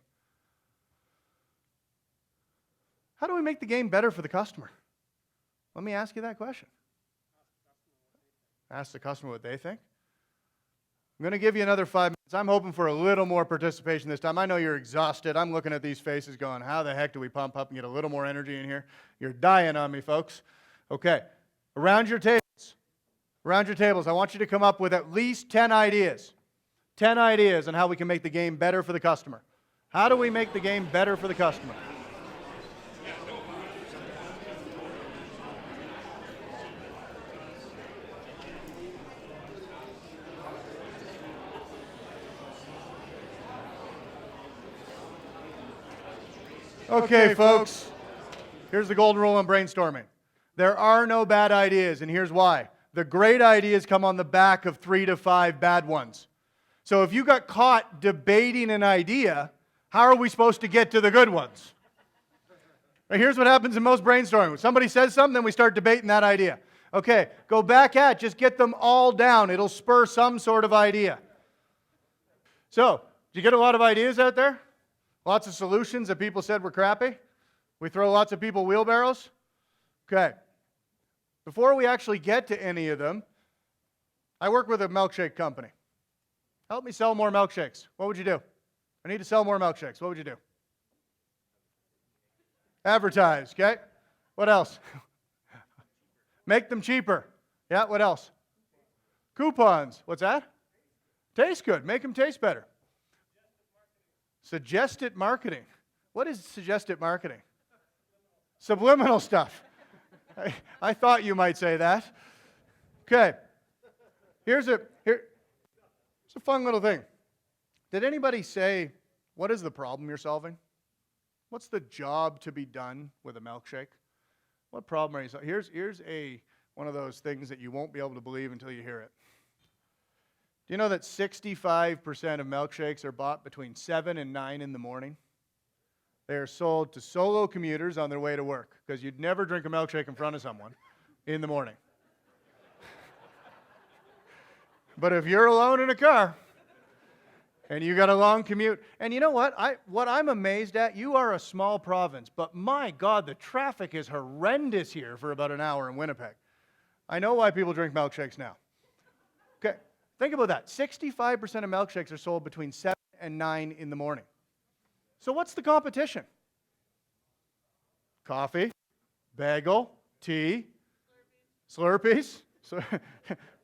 How do we make the game better for the customer? Let me ask you that question. Ask the customer what they think. I'm going to give you another 5 minutes. I'm hoping for a little more participation this time. I know you're exhausted. I'm looking at these faces going, how the heck do we pump up and get a little more energy in here? You're dying on me, folks. Okay. Around your tables, I want you to come up with at least 10 ideas. 10 ideas on how we can make the game better for the customer. How do we make the game better for the customer? Okay, folks, here's the golden rule on brainstorming. There are no bad ideas, and here's why. The great ideas come on the back of 3 to 5 bad ones. So if you got caught debating an idea, how are we supposed to get to the good ones? Right, here's what happens in most brainstorming. When somebody says something, then we start debating that idea. Okay, go back just get them all down. It'll spur some sort of idea. So, did you get a lot of ideas out there? Lots of solutions that people said were crappy? We throw lots of people wheelbarrows? Okay. Before we actually get to any of them, I work with a milkshake company. Help me sell more milkshakes. What would you do? I need to sell more milkshakes. What would you do? Advertise, okay? What else? Make them cheaper. Yeah, what else? Coupons. What's that? Taste good. Make them taste better. Suggested marketing. What is suggested marketing? Subliminal stuff. I thought you might say that. Okay. Here's a fun little thing. Did anybody say, what is the problem you're solving? What's the job to be done with a milkshake? What problem are you solving? Here's one of those things that you won't be able to believe until you hear it. Do you know that 65% of milkshakes are bought between 7 and 9 in the morning? They are sold to solo commuters on their way to work, because you'd never drink a milkshake in front of someone in the morning. But if you're alone in a car and you got a long commute. And you know what? What I'm amazed at, you are a small province, but my God, the traffic is horrendous here for about an hour in Winnipeg. I know why people drink milkshakes now. Okay, think about that. 65% of milkshakes are sold between 7 and 9 in the morning. So what's the competition? Coffee, bagel, tea, Slurpees. So,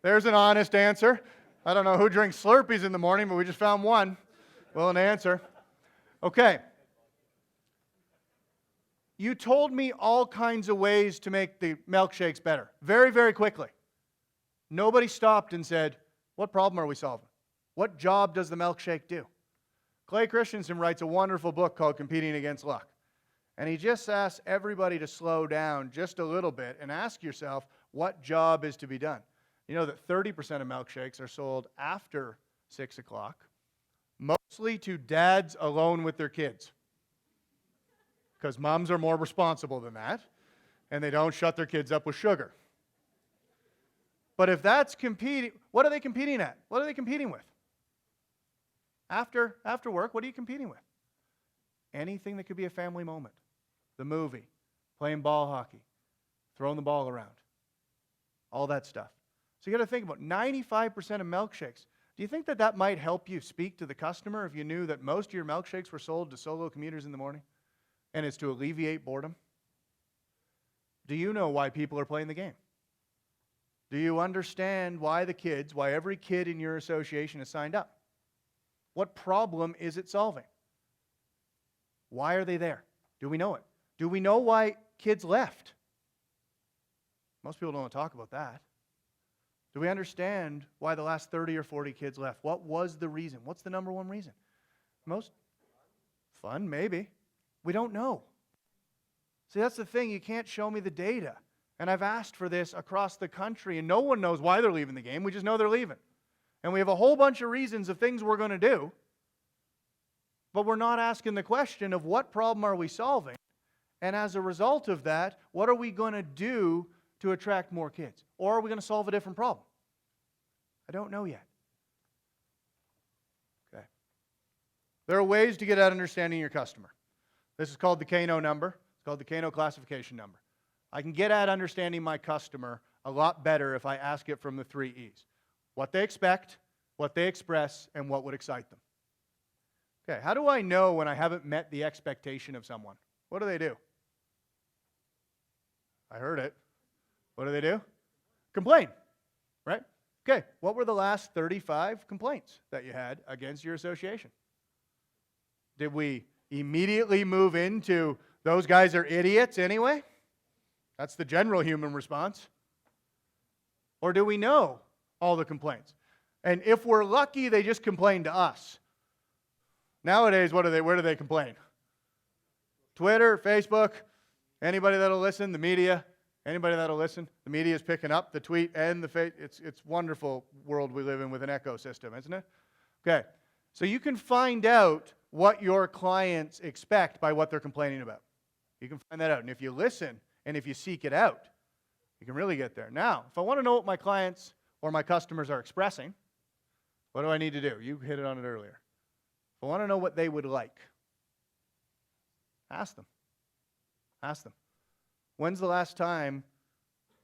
there's an honest answer. I don't know who drinks Slurpees in the morning, but we just found one. Well, an answer. Okay. You told me all kinds of ways to make the milkshakes better. Very, very quickly. Nobody stopped and said, what problem are we solving? What job does the milkshake do? Clay Christensen writes a wonderful book called Competing Against Luck. And he just asks everybody to slow down just a little bit and ask yourself, what job is to be done? You know that 30% of milkshakes are sold after 6 o'clock, mostly to dads alone with their kids. Because moms are more responsible than that, and they don't shut their kids up with sugar. But if that's competing, what are they competing at? What are they competing with? After work, what are you competing with? Anything that could be a family moment. The movie, playing ball hockey, throwing the ball around, all that stuff. So you got to think about 95% of milkshakes. Do you think that that might help you speak to the customer if you knew that most of your milkshakes were sold to solo commuters in the morning? And it's to alleviate boredom? Do you know why people are playing the game? Do you understand why every kid in your association is signed up? What problem is it solving? Why are they there? Do we know it? Do we know why kids left? Most people don't want to talk about that. Do we understand why the last 30 or 40 kids left? What was the reason? What's the number one reason? Most fun, maybe. We don't know. See, that's the thing. You can't show me the data. And I've asked for this across the country, and no one knows why they're leaving the game. We just know they're leaving. And we have a whole bunch of reasons of things we're going to do, but we're not asking the question of what problem are we solving? And as a result of that, what are we going to do to attract more kids? Or are we going to solve a different problem? I don't know yet. Okay. There are ways to get at understanding your customer. This is called the Kano number. It's called the Kano classification number. I can get at understanding my customer a lot better if I ask it from the 3 E's. What they expect, what they express, and what would excite them. Okay, how do I know when I haven't met the expectation of someone? What do? I heard it. What do? Complain, right? Okay, what were the last 35 complaints that you had against your association? Did we immediately move into those guys are idiots anyway? That's the general human response. Or do we know all the complaints? And if we're lucky, they just complain to us. Nowadays, where do they complain? Twitter, Facebook, anybody that'll listen, the media, anybody that'll listen. The media is picking up the tweet and the it's wonderful world we live in with an ecosystem, isn't it? Okay, so you can find out what your clients expect by what they're complaining about. You can find that out. And if you listen and if you seek it out, you can really get there. Now, if I want to know what my clients or my customers are expressing, what do I need to do? You hit it on it earlier. If I want to know what they would like, ask them. Ask them. When's the last time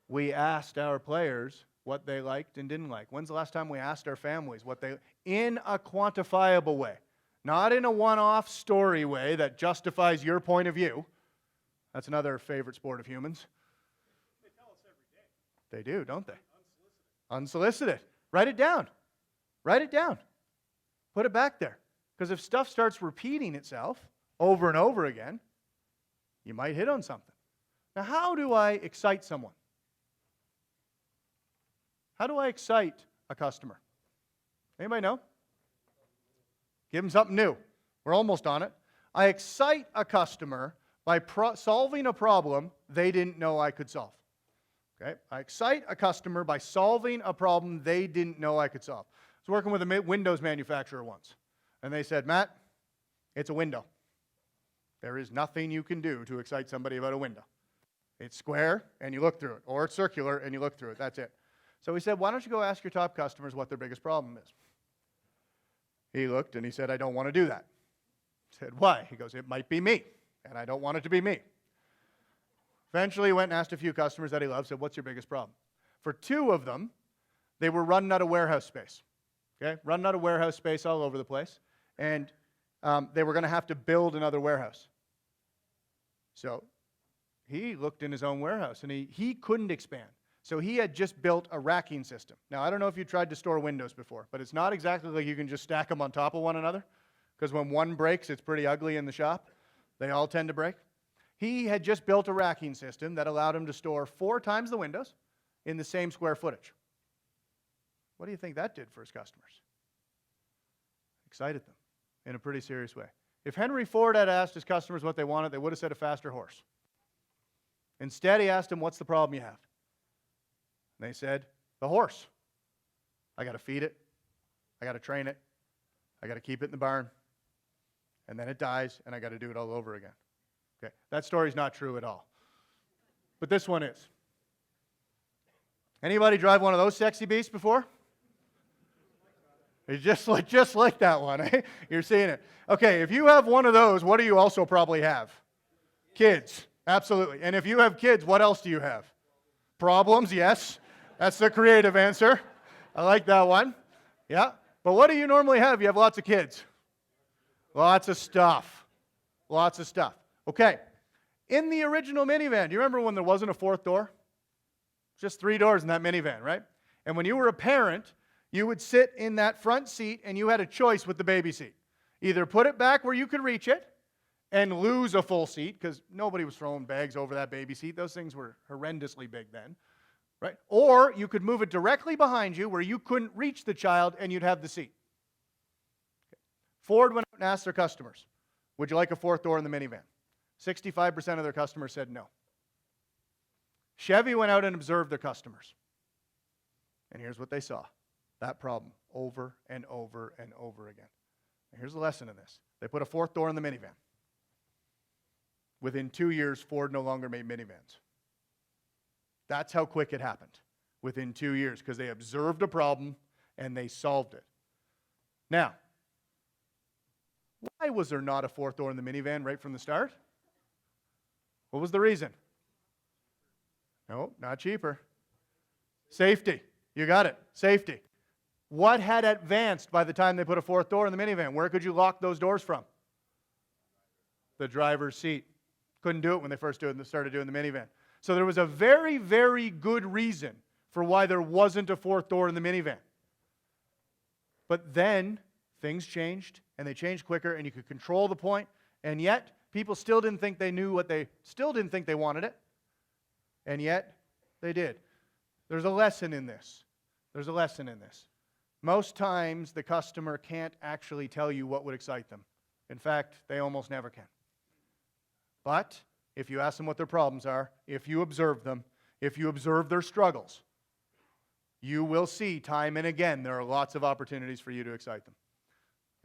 we asked our players what they liked and didn't like? When's the last time we asked our families what they, in a quantifiable way, not in a one-off story way that justifies your point of view? That's another favorite sport of humans. They tell us every day. They do, don't they? Unsolicited. Unsolicited. Write it down. Write it down. Put it back there. Because if stuff starts repeating itself over and over again, you might hit on something. Now, how do I excite someone? How do I excite a customer? Anybody know? Give them something new. We're almost on it. I excite a customer by solving a problem they didn't know I could solve. Okay? I excite a customer by solving a problem they didn't know I could solve. I was working with a Windows manufacturer once, and they said, Matt, it's a window. There is nothing you can do to excite somebody about a window. It's square, and you look through it, or it's circular, and you look through it. That's it. So we said, why don't you go ask your top customers what their biggest problem is? He looked and he said, I don't want to do that. I said, why? He goes, it might be me, and I don't want it to be me. Eventually, he went and asked a few customers that he loved, said, what's your biggest problem? For two of them, they were running out of warehouse space. Okay, running out of warehouse space all over the place, and they were going to have to build another warehouse. So he looked in his own warehouse, and he couldn't expand. So he had just built a racking system. Now, I don't know if you tried to store windows before, but it's not exactly like you can just stack them on top of one another, because when one breaks, it's pretty ugly in the shop. They all tend to break. He had just built a racking system that allowed him to store 4 times the windows in the same square footage. What do you think that did for his customers? Excited them in a pretty serious way. If Henry Ford had asked his customers what they wanted, they would have said a faster horse. Instead, he asked them, what's the problem you have? And they said, the horse. I got to feed it. I got to train it. I got to keep it in the barn. And then it dies, and I got to do it all over again. Okay, that story's not true at all. But this one is. Anybody drive one of those sexy beasts before? It's just like that one, eh? You're seeing it. Okay, if you have one of those, what do you also probably have? Kids, absolutely. And if you have kids, what else do you have? Problems, yes. That's the creative answer. I like that one. Yeah. But what do you normally have? You have lots of kids. Lots of stuff. Lots of stuff. Okay. In the original minivan, do you remember when there wasn't a 4th door? Just 3 doors in that minivan, right? And when you were a parent, you would sit in that front seat and you had a choice with the baby seat. Either put it back where you could reach it and lose a full seat, because nobody was throwing bags over that baby seat. Those things were horrendously big then, right? Or you could move it directly behind you where you couldn't reach the child and you'd have the seat. Okay. Ford went out and asked their customers, would you like a 4th door in the minivan? 65% of their customers said no. Chevy went out and observed their customers. And here's what they saw. That problem over and over and over again. And here's the lesson in this. They put a 4th door in the minivan. Within 2 years, Ford no longer made minivans. That's how quick it happened. Within 2 years, because they observed a problem and they solved it. Now, why was there not a 4th door in the minivan right from the start? What was the reason? No, not cheaper. Safety. You got it. Safety. What had advanced by the time they put a 4th door in the minivan? Where could you lock those doors from? The driver's seat. Couldn't do it when they first started doing the minivan. So there was a very, very good reason for why there wasn't a 4th door in the minivan. But then things changed, and they changed quicker, and you could control the point, and yet people still didn't think they knew what they, still didn't think they wanted it, and yet they did. There's a lesson in this. There's a lesson in this. Most times the customer can't actually tell you what would excite them. In fact, they almost never can. But if you ask them what their problems are, if you observe them, if you observe their struggles, you will see time and again there are lots of opportunities for you to excite them.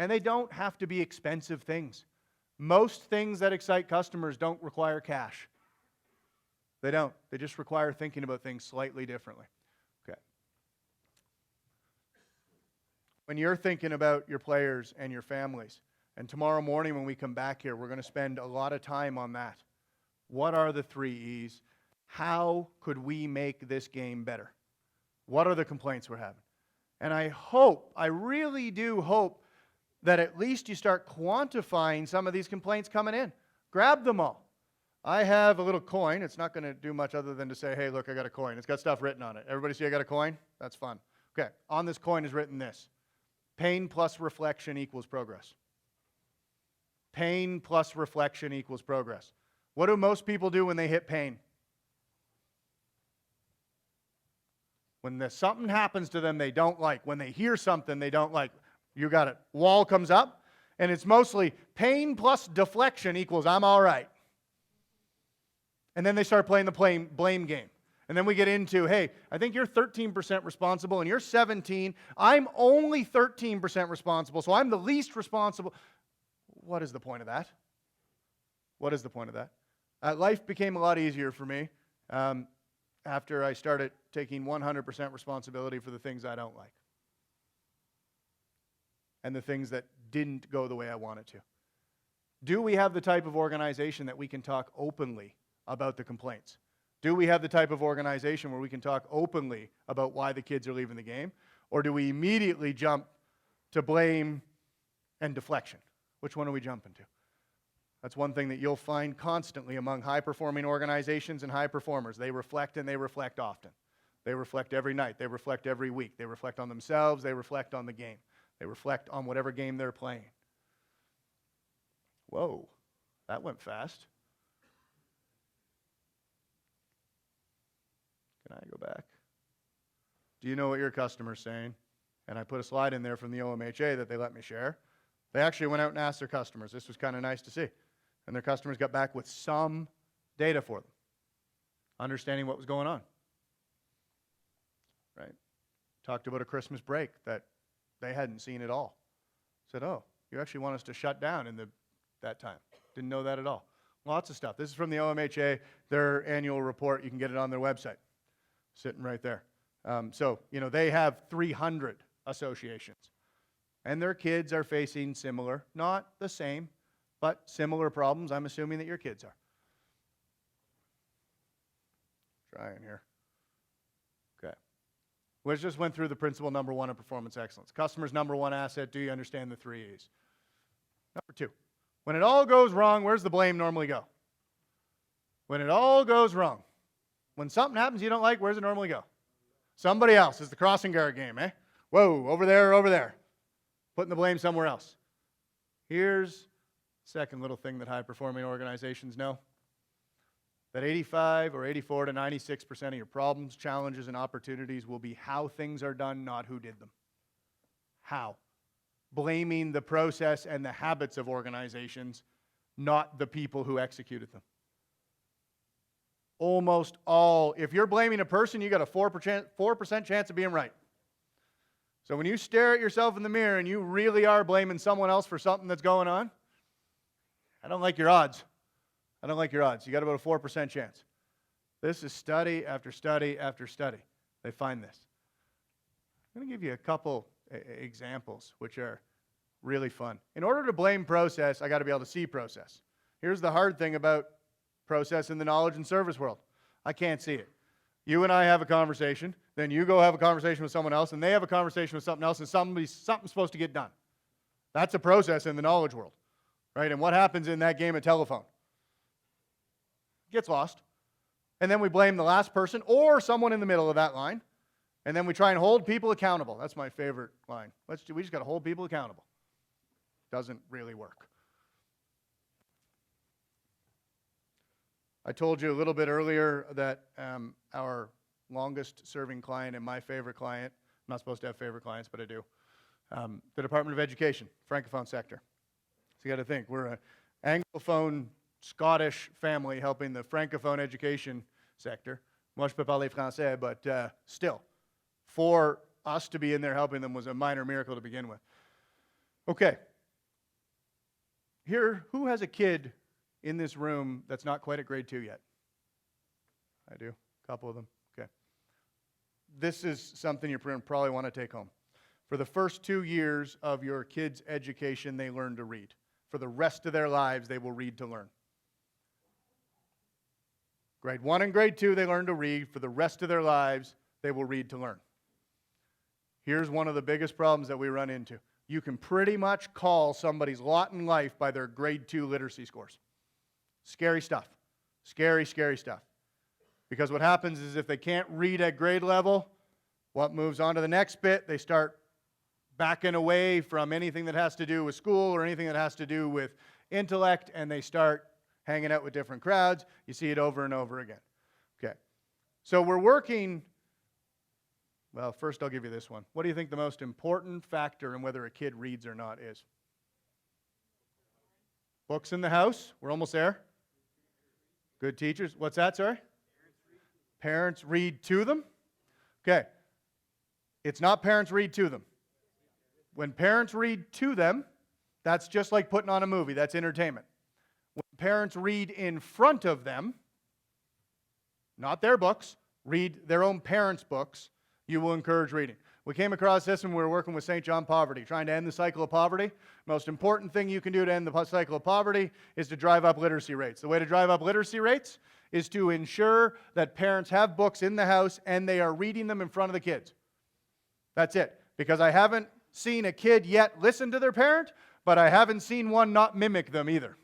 And they don't have to be expensive things. Most things that excite customers don't require cash. They don't. They just require thinking about things slightly differently. Okay. When you're thinking about your players and your families, and tomorrow morning when we come back here, we're going to spend a lot of time on that. What are the 3 E's? How could we make this game better? What are the complaints we're having? And I hope, I really do hope, that at least you start quantifying some of these complaints coming in. Grab them all. I have a little coin. It's not going to do much other than to say, hey, look, I got a coin. It's got stuff written on it. Everybody see I got a coin? That's fun. Okay, on this coin is written this. Pain plus reflection equals progress. Pain plus reflection equals progress. What do most people do when they hit pain? When something happens to them they don't like, when they hear something they don't like, you got it. Wall comes up, and it's mostly pain plus deflection equals I'm all right. And then they start playing the blame game. And then we get into, hey, I think you're 13% responsible, and you're 17. I'm only 13% responsible, so I'm the least responsible. What is the point of that? What is the point of that? Life became a lot easier for me after I started taking 100% responsibility for the things I don't like. and the things that didn't go the way I wanted to? Do we have the type of organization that we can talk openly about the complaints? Do we have the type of organization where we can talk openly about why the kids are leaving the game? Or do we immediately jump to blame and deflection? Which one are we jumping to? That's one thing that you'll find constantly among high-performing organizations and high performers. They reflect, and they reflect often. They reflect every night. They reflect every week. They reflect on themselves. They reflect on the game. They reflect on whatever game they're playing. Whoa, that went fast. Can I go back? Do you know what your customer's saying? And I put a slide in there from the OMHA that they let me share. They actually went out and asked their customers. This was kind of nice to see. And their customers got back with some data for them, understanding what was going on. Right? Talked about a Christmas break that they hadn't seen at all. Said, oh, you actually want us to shut down in that time. Didn't know that at all. Lots of stuff. This is from the OMHA, their annual report. You can get it on their website. Sitting right there. So, they have 300 associations. And their kids are facing similar, not the same, but similar problems. I'm assuming that your kids are. Trying here. Okay. We just went through the principle number 1 of performance excellence. Customer's number 1 asset. Do you understand the 3 E's? Number 2. When it all goes wrong, where's the blame normally go? When it all goes wrong. When something happens you don't like, where's it normally go? Somebody else. It's the crossing guard game, eh? Whoa, over there, over there. Putting the blame somewhere else. Here's the second little thing that high-performing organizations know. That 85 or 84 to 96% of your problems, challenges, and opportunities will be how things are done, not who did them. How? Blaming the process and the habits of organizations, not the people who executed them. Almost all. If you're blaming a person, you got a 4% chance of being right. So when you stare at yourself in the mirror and you really are blaming someone else for something that's going on, I don't like your odds. I don't like your odds. You got about a 4% chance. This is study after study after study. They find this. I'm going to give you a couple examples which are really fun. In order to blame process, I got to be able to see process. Here's the hard thing about process in the knowledge and service world. I can't see it. You and I have a conversation, then you go have a conversation with someone else, and they have a conversation with something else, and something's supposed to get done. That's a process in the knowledge world, right? And what happens in that game of telephone? Gets lost. And then we blame the last person or someone in the middle of that line, and then we try and hold people accountable. That's my favorite line. We just got to hold people accountable. Doesn't really work. I told you a little bit earlier that our longest serving client and my favorite client, I'm not supposed to have favorite clients, but I do, the Department of Education, Francophone sector. So you got to think, we're an Anglophone Scottish family helping the Francophone education sector. Moi, je peux parler français, but still, for us to be in there helping them was a minor miracle to begin with. Okay. Here, who has a kid in this room that's not quite at grade 2 yet? I do. A couple of them. Okay. This is something you're probably want to take home. For the first 2 years of your kid's education, they learn to read. For the rest of their lives, they will read to learn. Grade 1 and grade 2, they learn to read. For the rest of their lives, they will read to learn. Here's one of the biggest problems that we run into. You can pretty much call somebody's lot in life by their grade 2 literacy scores. Scary stuff. Scary, scary stuff. Because what happens is if they can't read at grade level, what moves on to the next bit? They start backing away from anything that has to do with school or anything that has to do with intellect, and they start hanging out with different crowds. You see it over and over again. Okay. So we're working, well, first I'll give you this one. What do you think the most important factor in whether a kid reads or not is? Books in the house. We're almost there. Good teachers. What's that, sorry? Parents read to them. Okay. It's not parents read to them. When parents read to them, that's just like putting on a movie. That's entertainment. When parents read in front of them, not their books, read their own parents' books, you will encourage reading. We came across this when we were working with St. John Poverty, trying to end the cycle of poverty. Most important thing you can do to end the cycle of poverty is to drive up literacy rates. The way to drive up literacy rates is to ensure that parents have books in the house and they are reading them in front of the kids. That's it. Because I haven't seen a kid yet listen to their parent, but I haven't seen one not mimic them either.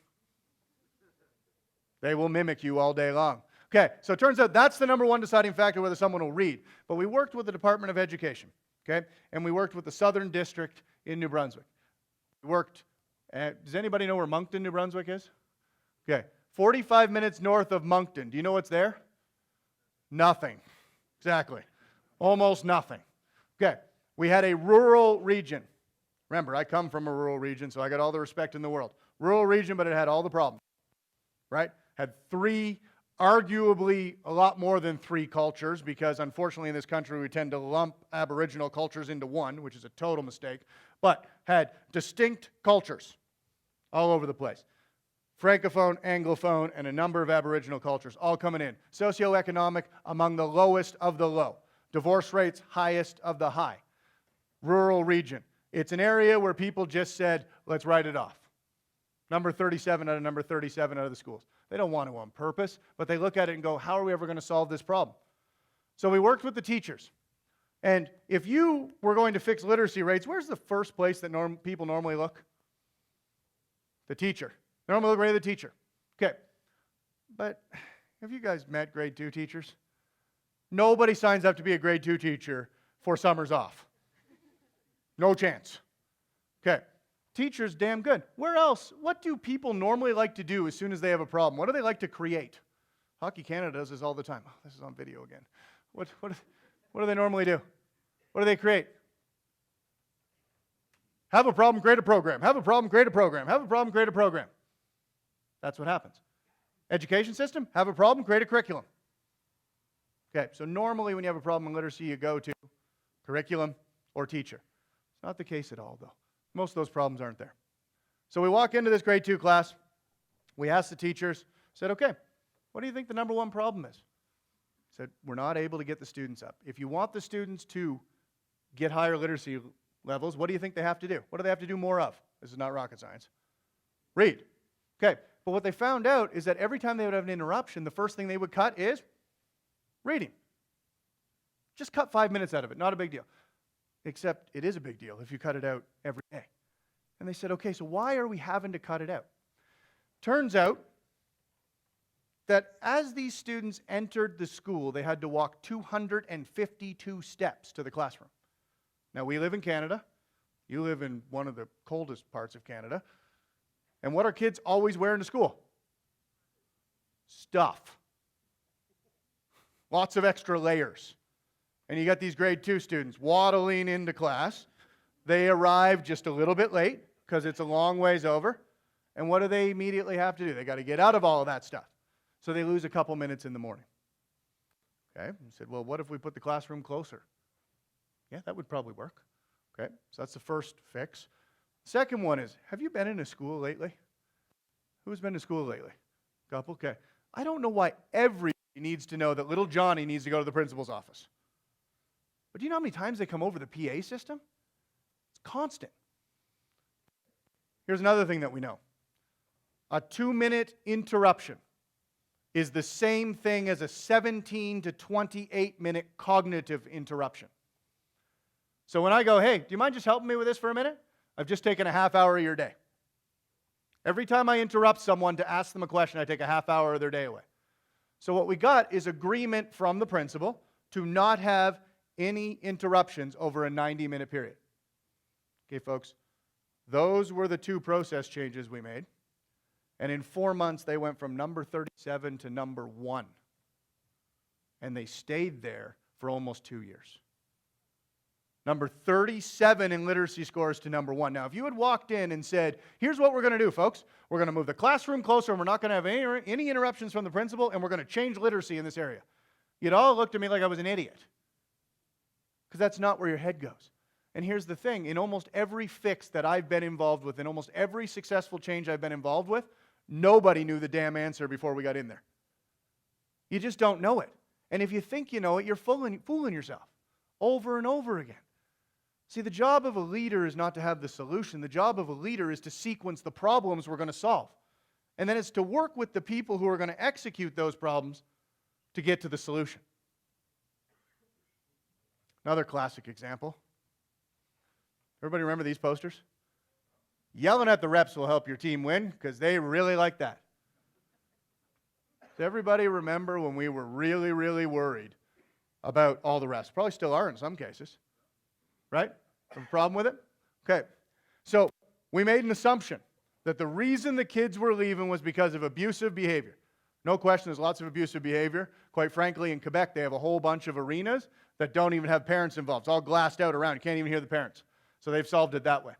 They will mimic you all day long. Okay, so it turns out that's the number one deciding factor whether someone will read. But we worked with the Department of Education, okay, and we worked with the Southern District in New Brunswick. We worked does anybody know where Moncton, New Brunswick is? Okay, 45 minutes north of Moncton. Do you know what's there? Nothing. Exactly. Almost nothing. Okay, we had a rural region. Remember, I come from a rural region, so I got all the respect in the world. Rural region, but it had all the problems, right? Had three, arguably a lot more than three cultures, because unfortunately in this country we tend to lump Aboriginal cultures into one, which is a total mistake, but had distinct cultures all over the place. Francophone, Anglophone, and a number of Aboriginal cultures all coming in. Socioeconomic, among the lowest of the low. Divorce rates, highest of the high. Rural region. It's an area where people just said, let's write it off. Number 37 out of number 37 out of the schools. They don't want to on purpose, but they look at it and go, how are we ever going to solve this problem? So we worked with the teachers. And if you were going to fix literacy rates, where's the first place that people normally look? The teacher. They normally look right at the teacher. Okay. But have you guys met grade 2 teachers? Nobody signs up to be a grade 2 teacher for summers off. No chance. Okay. Teachers, damn good. Where else? What do people normally like to do as soon as they have a problem? What do they like to create? Hockey Canada does this all the time. Oh, this is on video again. What do they normally do? What do they create? Have a problem, create a program. Have a problem, create a program. Have a problem, create a program. That's what happens. Education system, have a problem, create a curriculum. Okay, so normally when you have a problem in literacy, you go to curriculum or teacher. It's not the case at all, though. Most of those problems aren't there. So we walk into this grade 2 class. We asked the teachers, said, okay, what do you think the number one problem is? Said, we're not able to get the students up. If you want the students to get higher literacy levels, what do you think they have to do? What do they have to do more of? This is not rocket science. Read. Okay, but what they found out is that every time they would have an interruption, the first thing they would cut is reading. Just cut 5 minutes out of it, not a big deal. Except it is a big deal if you cut it out every day. And they said, okay, so why are we having to cut it out? Turns out that as these students entered the school, they had to walk 252 steps to the classroom. Now, we live in Canada. You live in one of the coldest parts of Canada. And what are kids always wearing to school? Stuff. Lots of extra layers. And you got these grade 2 students waddling into class. They arrive just a little bit late because it's a long ways over. And what do they immediately have to do? They got to get out of all of that stuff. So they lose a couple minutes in the morning. Okay, I said, well, what if we put the classroom closer? Yeah, that would probably work. Okay, so that's the first fix. Second one is, have you been in a school lately? Who's been to school lately? Couple? Okay. I don't know why everybody needs to know that little Johnny needs to go to the principal's office. But do you know how many times they come over the PA system? It's constant. Here's another thing that we know. A 2-minute interruption is the same thing as a 17 to 28-minute cognitive interruption. So when I go, hey, do you mind just helping me with this for a minute? I've just taken a half hour of your day. Every time I interrupt someone to ask them a question, I take a half hour of their day away. So what we got is agreement from the principal to not have any interruptions over a 90-minute period. Okay, folks, those were the 2 process changes we made. And in 4 months, they went from number 37 to number 1. And they stayed there for almost 2 years. Number 37 in literacy scores to number 1. Now, if you had walked in and said, here's what we're going to do, folks. We're going to move the classroom closer, and we're not going to have any interruptions from the principal, and we're going to change literacy in this area. You'd all looked at me like I was an idiot. Because that's not where your head goes. And here's the thing. In almost every fix that I've been involved with, in almost every successful change I've been involved with, nobody knew the damn answer before we got in there. You just don't know it. And if you think you know it, you're fooling yourself over and over again. See, the job of a leader is not to have the solution. The job of a leader is to sequence the problems we're going to solve. And then it's to work with the people who are going to execute those problems to get to the solution. Another classic example. Everybody remember these posters? Yelling at the reps will help your team win because they really like that. Does everybody remember when we were really, really worried about all the reps? Probably still are in some cases. Right? Have a problem with it? Okay. So we made an assumption that the reason the kids were leaving was because of abusive behavior. No question, there's lots of abusive behavior. Quite frankly, in Quebec, they have a whole bunch of arenas that don't even have parents involved. It's all glassed out around. You can't even hear the parents. So they've solved it that way.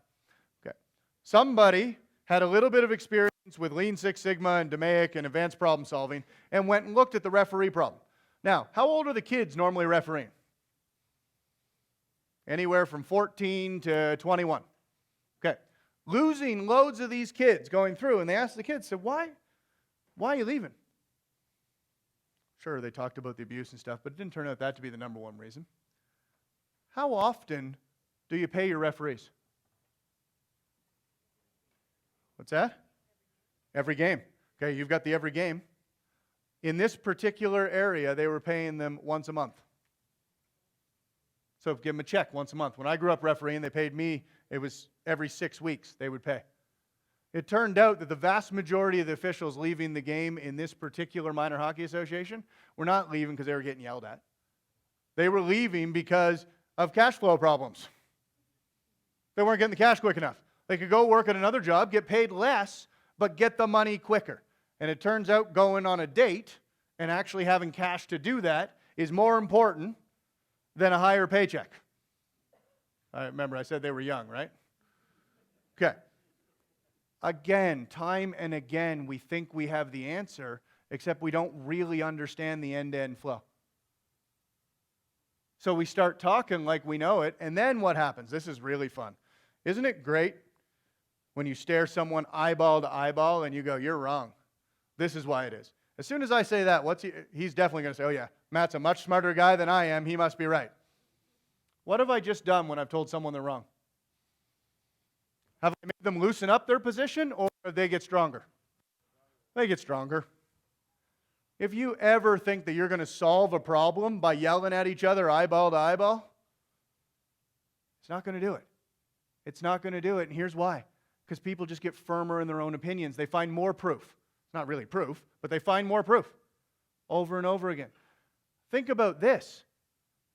Okay. Somebody had a little bit of experience with Lean Six Sigma and DMAIC and advanced problem solving and went and looked at the referee problem. Now, how old are the kids normally refereeing? Anywhere from 14 to 21. Okay. Losing loads of these kids going through, and they asked the kids, said, why are you leaving? Sure, they talked about the abuse and stuff, but it didn't turn out that to be the number one reason. How often do you pay your referees? What's that? Every game. Okay, you've got the every game. In this particular area, they were paying them once a month. So give them a check once a month. When I grew up refereeing, they paid me, it was every 6 weeks they would pay. It turned out that the vast majority of the officials leaving the game in this particular minor hockey association were not leaving because they were getting yelled at. They were leaving because of cash flow problems. They weren't getting the cash quick enough. They could go work at another job, get paid less, but get the money quicker. And it turns out going on a date and actually having cash to do that is more important than a higher paycheck. I remember I said they were young, right? Okay. Again, time and again, we think we have the answer, except we don't really understand the end-to-end flow. So we start talking like we know it, and then what happens? This is really fun. Isn't it great when you stare someone eyeball to eyeball and you go, you're wrong. This is why it is. As soon as I say that, he's definitely going to say, oh yeah, Matt's a much smarter guy than I am. He must be right. What have I just done when I've told someone they're wrong? Have I made them loosen up their position, or they get stronger? They get stronger. If you ever think that you're going to solve a problem by yelling at each other eyeball to eyeball, it's not going to do it. It's not going to do it, and here's why. Because people just get firmer in their own opinions. They find more proof. It's not really proof, but they find more proof over and over again. Think about this.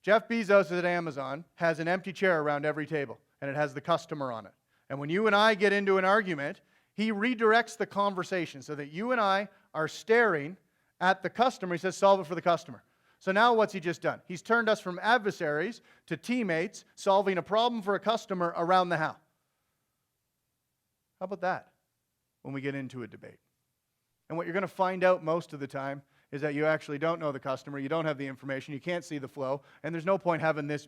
Jeff Bezos at Amazon has an empty chair around every table, and it has the customer on it. And when you and I get into an argument, he redirects the conversation so that you and I are staring at the customer. He says, solve it for the customer. So now what's he just done? He's turned us from adversaries to teammates solving a problem for a customer around the how. How about that when we get into a debate? And what you're going to find out most of the time is that you actually don't know the customer, you don't have the information, you can't see the flow, and there's no point having this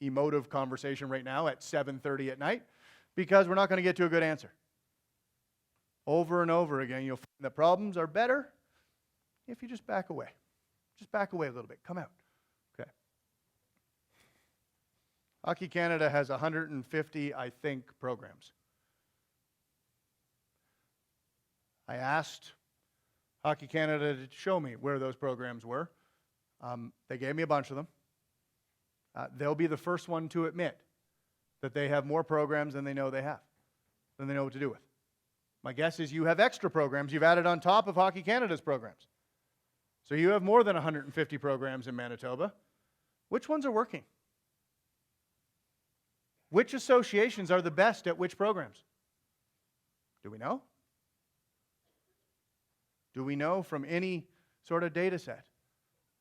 emotive conversation right now at 7:30 at night because we're not going to get to a good answer. Over and over again, you'll find that problems are better if you just back away. Just back away a little bit. Come out. Okay. Hockey Canada has 150, I think, programs. I asked Hockey Canada to show me where those programs were. They gave me a bunch of them. They'll be the first one to admit that they have more programs than they know they have, than they know what to do with. My guess is you have extra programs you've added on top of Hockey Canada's programs. So you have more than 150 programs in Manitoba. Which ones are working? Which associations are the best at which programs? Do we know? Do we know from any sort of data set?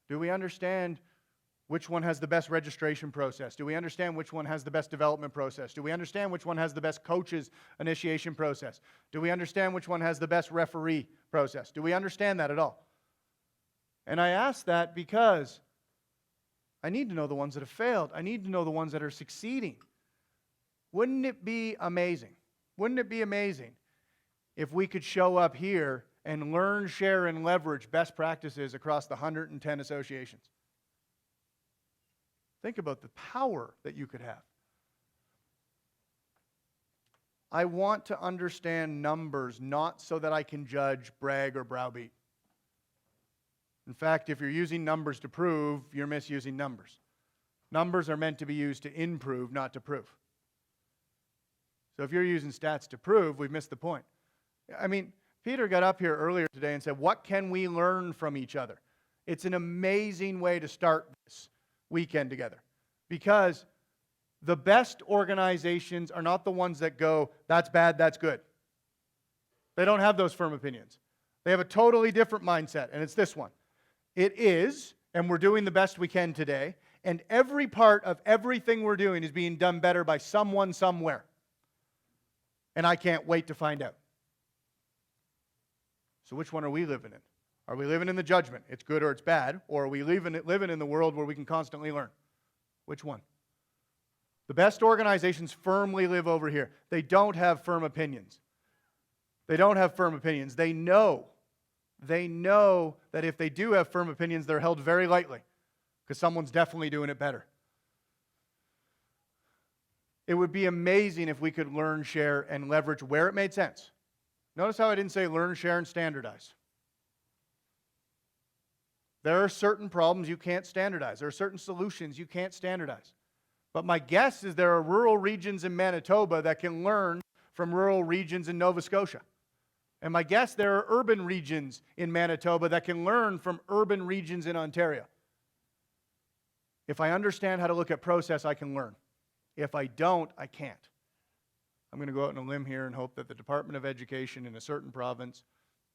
Do we understand which one has the best registration process? Do we understand which one has the best development process? Do we understand which one has the best coaches initiation process? Do we understand which one has the best referee process? Do we understand that at all? And I ask that because I need to know the ones that have failed. I need to know the ones that are succeeding. Wouldn't it be amazing? Wouldn't it be amazing if we could show up here and learn, share, and leverage best practices across the 110 associations? Think about the power that you could have. I want to understand numbers, not so that I can judge, brag, or browbeat. In fact, if you're using numbers to prove, you're misusing numbers. Numbers are meant to be used to improve, not to prove. So if you're using stats to prove, we've missed the point. I mean, Peter got up here earlier today and said, what can we learn from each other? It's an amazing way to start this weekend together. Because the best organizations are not the ones that go, that's bad, that's good. They don't have those firm opinions. They have a totally different mindset, and it's this one. It is, and we're doing the best we can today, and every part of everything we're doing is being done better by someone somewhere. And I can't wait to find out. So which one are we living in? Are we living in the judgment, it's good or it's bad, or are we living in the world where we can constantly learn? Which one? The best organizations firmly live over here. They don't have firm opinions. They don't have firm opinions. They know that if they do have firm opinions, they're held very lightly because someone's definitely doing it better. It would be amazing if we could learn, share, and leverage where it made sense. Notice how I didn't say learn, share, and standardize. There are certain problems you can't standardize. There are certain solutions you can't standardize. But my guess is there are rural regions in Manitoba that can learn from rural regions in Nova Scotia. And my guess there are urban regions in Manitoba that can learn from urban regions in Ontario. If I understand how to look at process, I can learn. If I don't, I can't. I'm going to go out on a limb here and hope that the Department of Education in a certain province,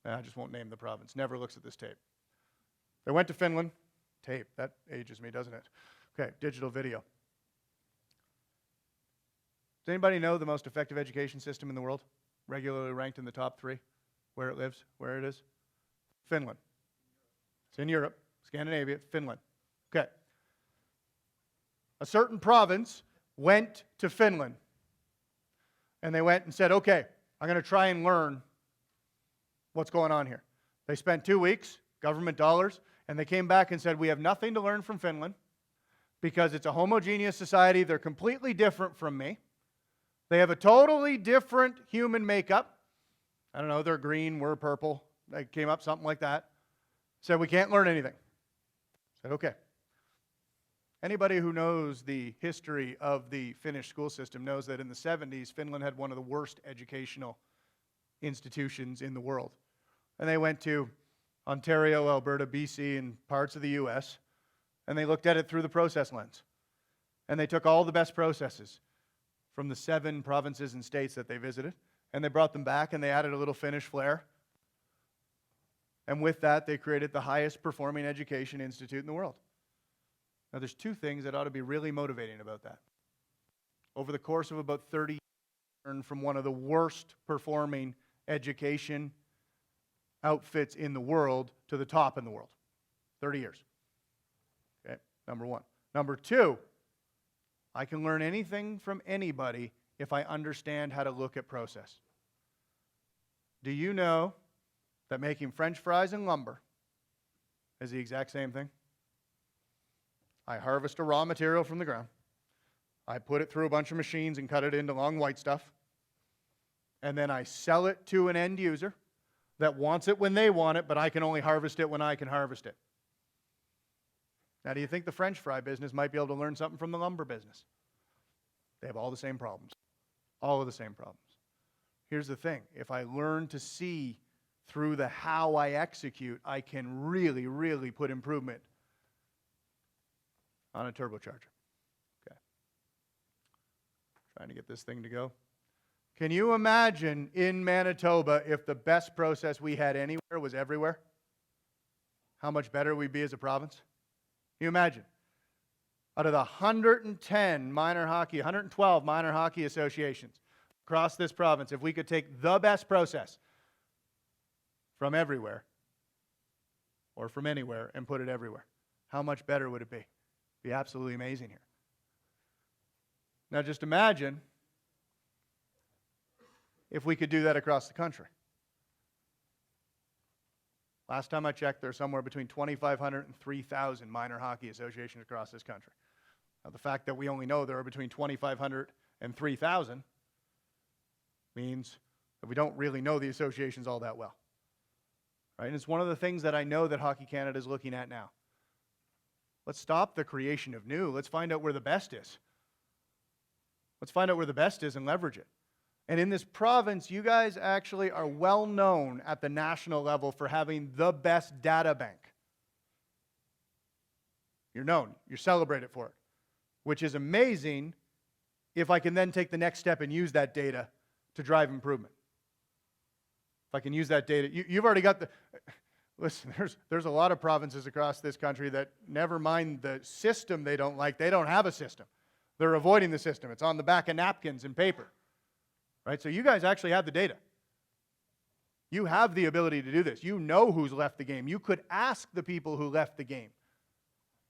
I just won't name the province, never looks at this tape. They went to Finland. Tape, that ages me, doesn't it? Okay, digital video. Does anybody know the most effective education system in the world? Regularly ranked in the top 3? Where it lives? Where it is? Finland. It's in Europe, Scandinavia, Finland. Okay. A certain province went to Finland. And they went and said, okay, I'm going to try and learn what's going on here. They spent 2 weeks, government dollars, and they came back and said, we have nothing to learn from Finland because it's a homogeneous society. They're completely different from me. They have a totally different human makeup. I don't know, they're green, we're purple. They came up something like that. Said, we can't learn anything. Said, okay. Anybody who knows the history of the Finnish school system knows that in the 70s, Finland had one of the worst educational institutions in the world. And they went to Ontario, Alberta, BC, and parts of the US, and they looked at it through the process lens. And they took all the best processes from the 7 provinces and states that they visited, and they brought them back, and they added a little Finnish flair. And with that, they created the highest performing education institute in the world. Now, there's 2 things that ought to be really motivating about that. Over the course of about 30 years, I learned from one of the worst performing education outfits in the world to the top in the world. 30 years. Okay, number 1. Number 2, I can learn anything from anybody if I understand how to look at process. Do you know that making French fries and lumber is the exact same thing? I harvest a raw material from the ground. I put it through a bunch of machines and cut it into long white stuff. And then I sell it to an end user that wants it when they want it, but I can only harvest it when I can harvest it. Now, do you think the French fry business might be able to learn something from the lumber business? They have all the same problems. All of the same problems. Here's the thing. If I learn to see through the how I execute, I can really, really put improvement on a turbocharger. Okay. Trying to get this thing to go. Can you imagine in Manitoba if the best process we had anywhere was everywhere? How much better we'd be as a province? Can you imagine? Out of the 112 minor hockey associations across this province, if we could take the best process from everywhere or from anywhere and put it everywhere, how much better would it be? It'd be absolutely amazing here. Now just imagine if we could do that across the country. Last time I checked, there are somewhere between 2,500 and 3,000 minor hockey associations across this country. Now, the fact that we only know there are between 2,500 and 3,000 means that we don't really know the associations all that well. Right? And it's one of the things that I know that Hockey Canada is looking at now. Let's stop the creation of new. Let's find out where the best is. Let's find out where the best is and leverage it. And in this province, you guys actually are well known at the national level for having the best data bank. You're known. You're celebrated for it, which is amazing if I can then take the next step and use that data to drive improvement. If I can use that data, you've already got the... Listen, there's a lot of provinces across this country that, never mind the system they don't like, they don't have a system. They're avoiding the system. It's on the back of napkins and paper. Right? So you guys actually have the data. You have the ability to do this. You know who's left the game. You could ask the people who left the game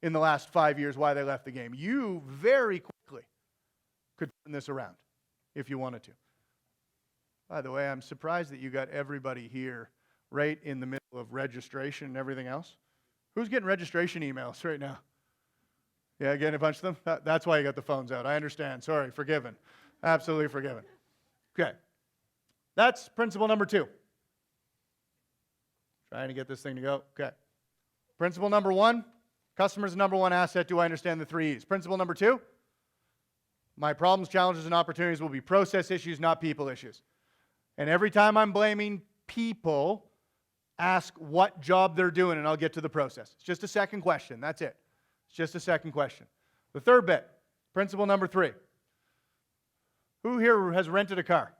in the last 5 years why they left the game. You very quickly could turn this around if you wanted to. By the way, I'm surprised that you got everybody here right in the middle of registration and everything else. Who's getting registration emails right now? Yeah, getting a bunch of them? That's why you got the phones out. I understand. Sorry, forgiven. Absolutely forgiven. Okay. That's principle number 2. Trying to get this thing to go. Okay. Principle number 1, customer's the number 1 asset. Do I understand the 3 E's? Principle number 2, my problems, challenges, and opportunities will be process issues, not people issues. And every time I'm blaming people, ask what job they're doing, and I'll get to the process. It's just a second question. That's it. It's just a second question. The third bit, principle number 3. Who here has rented a car?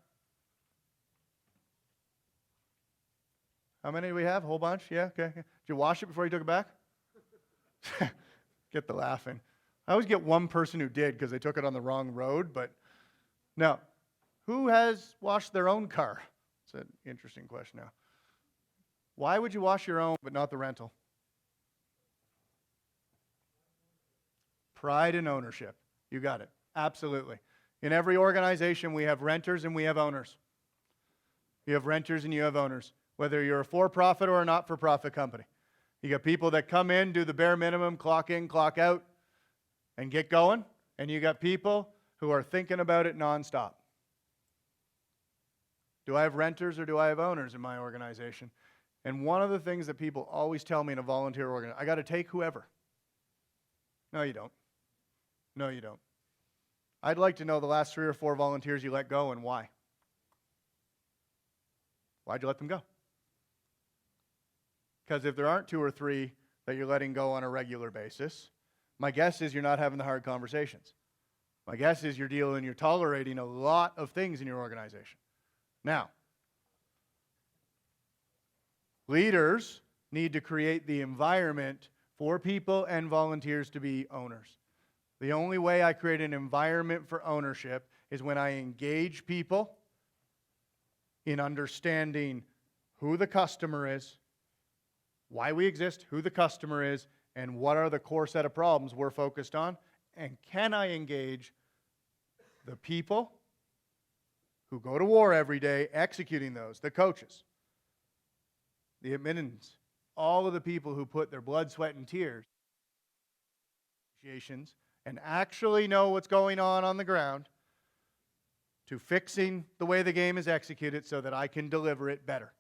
How many do we have? A whole bunch? Yeah? Okay. Did you wash it before you took it back? Get the laughing. I always get one person who did because they took it on the wrong road, but no. Who has washed their own car? It's an interesting question now. Why would you wash your own but not the rental? Pride and ownership. You got it. Absolutely. In every organization, we have renters and we have owners. You have renters and you have owners, whether you're a for-profit or a not-for-profit company. You got people that come in, do the bare minimum, clock in, clock out, and get going. And you got people who are thinking about it nonstop. Do I have renters or do I have owners in my organization? And one of the things that people always tell me in a volunteer organization, I got to take whoever. No, you don't. No, you don't. I'd like to know the last 3 or 4 volunteers you let go and why. Why'd you let them go? Because if there aren't 2 or 3 that you're letting go on a regular basis, my guess is you're not having the hard conversations. My guess is you're tolerating a lot of things in your organization. Now, leaders need to create the environment for people and volunteers to be owners. The only way I create an environment for ownership is when I engage people in understanding who the customer is, why we exist, who the customer is, and what are the core set of problems we're focused on, and can I engage the people who go to war every day executing those, the coaches, the admins, all of the people who put their blood, sweat, and tears and actually know what's going on the ground to fixing the way the game is executed so that I can deliver it better.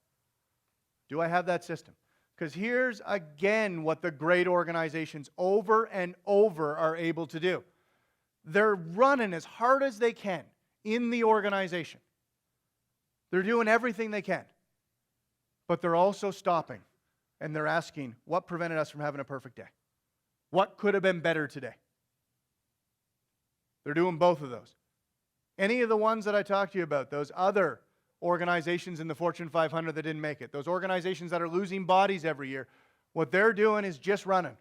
Do I have that system? Because here's again what the great organizations over and over are able to do. They're running as hard as they can in the organization. They're doing everything they can. But they're also stopping and they're asking, what prevented us from having a perfect day? What could have been better today? They're doing both of those. Any of the ones that I talked to you about, those other organizations in the Fortune 500 that didn't make it, those organizations that are losing bodies every year, what they're doing is just running.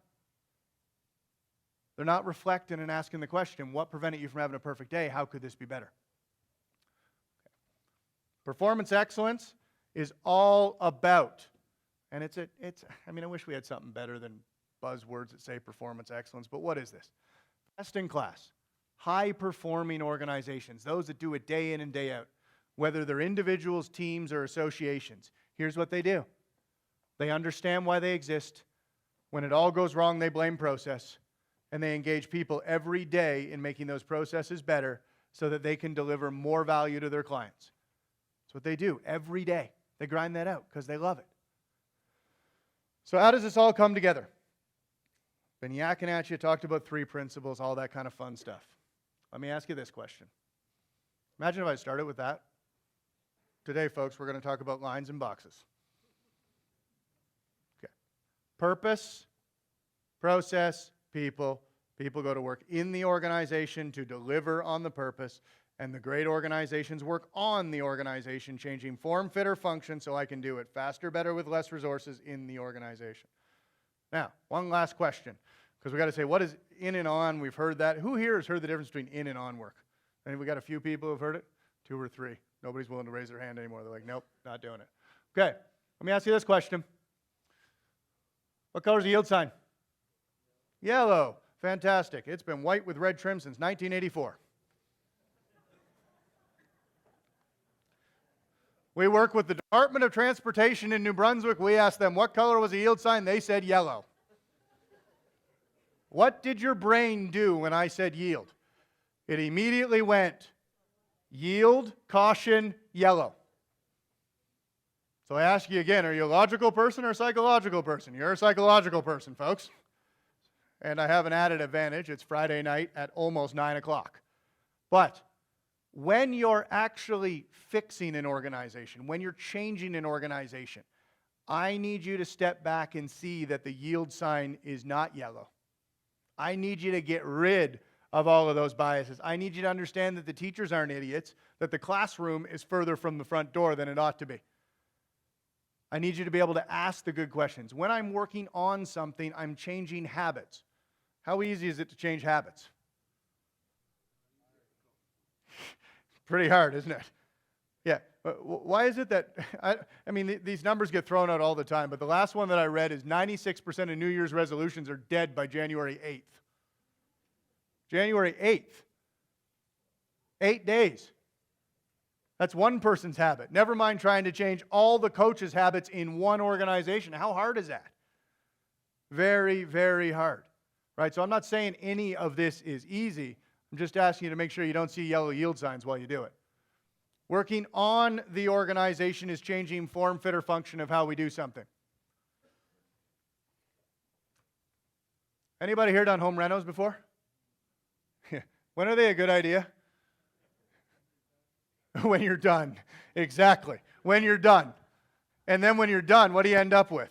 They're not reflecting and asking the question, what prevented you from having a perfect day? How could this be better? Performance excellence is all about, and I wish we had something better than buzzwords that say performance excellence, but what is this? Best in class, high-performing organizations, those that do it day in and day out, whether they're individuals, teams, or associations. Here's what they do. They understand why they exist. When it all goes wrong, they blame process, and they engage people every day in making those processes better so that they can deliver more value to their clients. That's what they do every day. They grind that out because they love it. So how does this all come together? Been yakking at you, talked about 3 principles, all that kind of fun stuff. Let me ask you this question. Imagine if I started with that. Today, folks, we're going to talk about lines and boxes. Okay. Purpose, process, people. People go to work in the organization to deliver on the purpose, and the great organizations work on the organization, changing form, fit, or function so I can do it faster, better, with less resources in the organization. Now, one last question, because we got to say, what is in and on? We've heard that. Who here has heard the difference between in and on work? And we got a few people who've heard it? 2 or 3. Nobody's willing to raise their hand anymore. They're like, nope, not doing it. Okay, let me ask you this question. What color is the yield sign? Yellow. Fantastic. It's been white with red trim since 1984. We work with the Department of Transportation in New Brunswick. We asked them, what color was the yield sign? They said yellow. What did your brain do when I said yield? It immediately went yield, caution, yellow. So I ask you again, are you a logical person or a psychological person? You're a psychological person, folks. And I have an added advantage. It's Friday night at almost 9 o'clock. But when you're actually fixing an organization, when you're changing an organization, I need you to step back and see that the yield sign is not yellow. I need you to get rid of all of those biases. I need you to understand that the teachers aren't idiots, that the classroom is further from the front door than it ought to be. I need you to be able to ask the good questions. When I'm working on something, I'm changing habits. How easy is it to change habits? Pretty hard, isn't it? Yeah. Why is it that, I mean, these numbers get thrown out all the time, but the last one that I read is 96% of New Year's resolutions are dead by January 8th. January 8th. 8 days. That's one person's habit. Never mind trying to change all the coaches' habits in one organization. How hard is that? Very, very hard. Right? So I'm not saying any of this is easy. I'm just asking you to make sure you don't see yellow yield signs while you do it. Working on the organization is changing form, fit, or function of how we do something. Anybody here done home renos before? When are they a good idea? When you're done. Exactly. When you're done. And then when you're done, what do you end up with?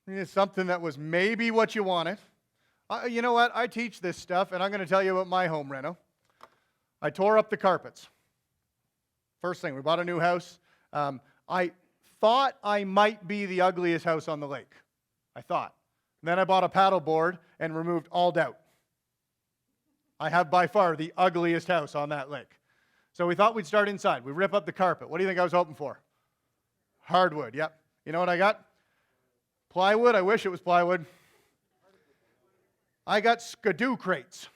It's something that was maybe what you wanted. You know what? I teach this stuff, and I'm going to tell you about my home reno. I tore up the carpets. First thing, we bought a new house. I thought I might be the ugliest house on the lake. I thought. And then I bought a paddle board and removed all doubt. I have by far the ugliest house on that lake. So we thought we'd start inside. We rip up the carpet. What do you think I was hoping for? Hardwood, yep. You know what I got? Plywood. I wish it was plywood. I got skidoo crates.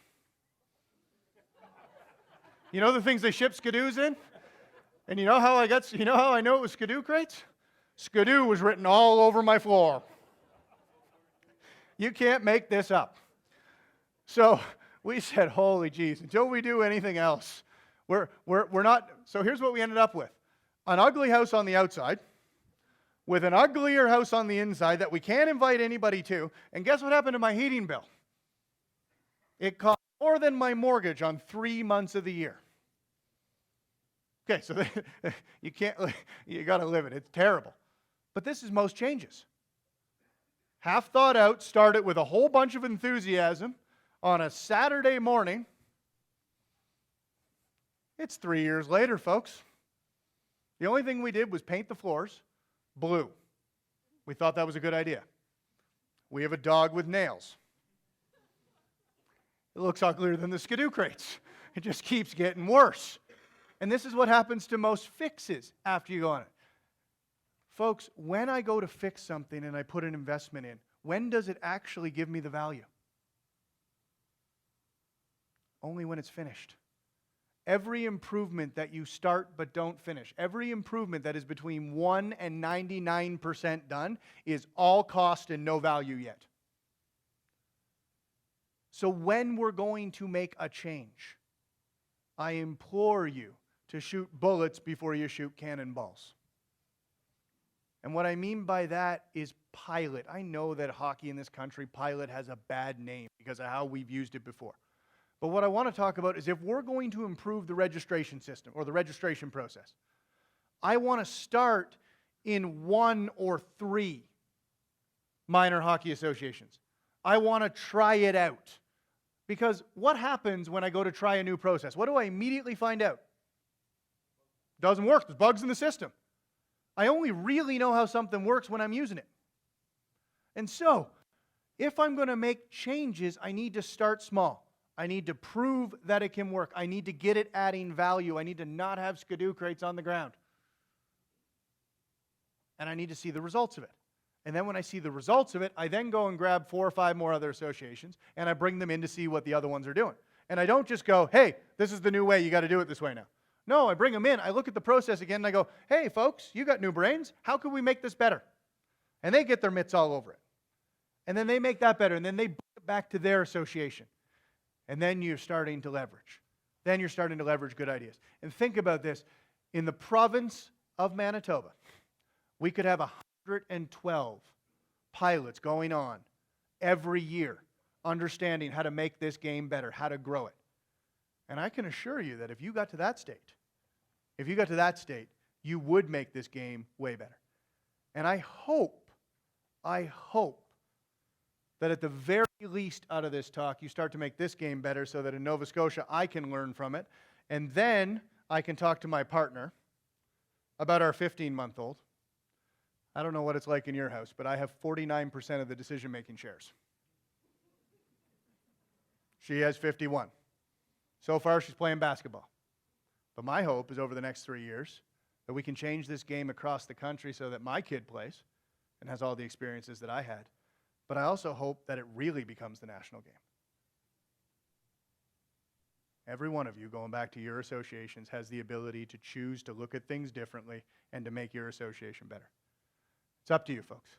You know the things they ship skidoos in? And you know how I know it was skidoo crates? Skidoo was written all over my floor. You can't make this up. So we said, holy jeez, until we do anything else, we're not. So here's what we ended up with. An ugly house on the outside, with an uglier house on the inside that we can't invite anybody to. And guess what happened to my heating bill? It cost more than my mortgage on 3 months of the year. Okay, so you got to live it. It's terrible. But this is most changes. Half thought out, started with a whole bunch of enthusiasm on a Saturday morning. It's 3 years later, folks. The only thing we did was paint the floors blue. We thought that was a good idea. We have a dog with nails. It looks uglier than the skidoo crates. It just keeps getting worse. And this is what happens to most fixes after you go on it. Folks, when I go to fix something and I put an investment in, when does it actually give me the value? Only when it's finished. Every improvement that you start but don't finish, every improvement that is between 1 and 99% done is all cost and no value yet. So when we're going to make a change, I implore you to shoot bullets before you shoot cannonballs. And what I mean by that is pilot. I know that hockey in this country, pilot has a bad name because of how we've used it before. But what I want to talk about is if we're going to improve the registration system or the registration process, I want to start in 1 or 3 minor hockey associations. I want to try it out. Because what happens when I go to try a new process? What do I immediately find out? Doesn't work. There's bugs in the system. I only really know how something works when I'm using it. And so, if I'm going to make changes, I need to start small. I need to prove that it can work. I need to get it adding value. I need to not have skidoo crates on the ground. And I need to see the results of it. And then when I see the results of it, I then go and grab 4 or 5 more other associations, and I bring them in to see what the other ones are doing. And I don't just go, hey, this is the new way, you got to do it this way now. No, I bring them in, I look at the process again, and I go, hey, folks, you got new brains. How can we make this better? And they get their mitts all over it. And then they make that better, and then they bring it back to their association. And then you're starting to leverage. Then you're starting to leverage good ideas. And think about this. In the province of Manitoba, we could have 112 pilots going on every year, understanding how to make this game better, how to grow it. And I can assure you that if you got to that state, you would make this game way better. And I hope that at the very least out of this talk, you start to make this game better so that in Nova Scotia, I can learn from it. And then I can talk to my partner about our 15-month-old. I don't know what it's like in your house, but I have 49% of the decision-making shares. She has 51. So far, she's playing basketball. But my hope is over the next 3 years that we can change this game across the country so that my kid plays and has all the experiences that I had. But I also hope that it really becomes the national game. Every one of you, going back to your associations, has the ability to choose to look at things differently and to make your association better. It's up to you, folks.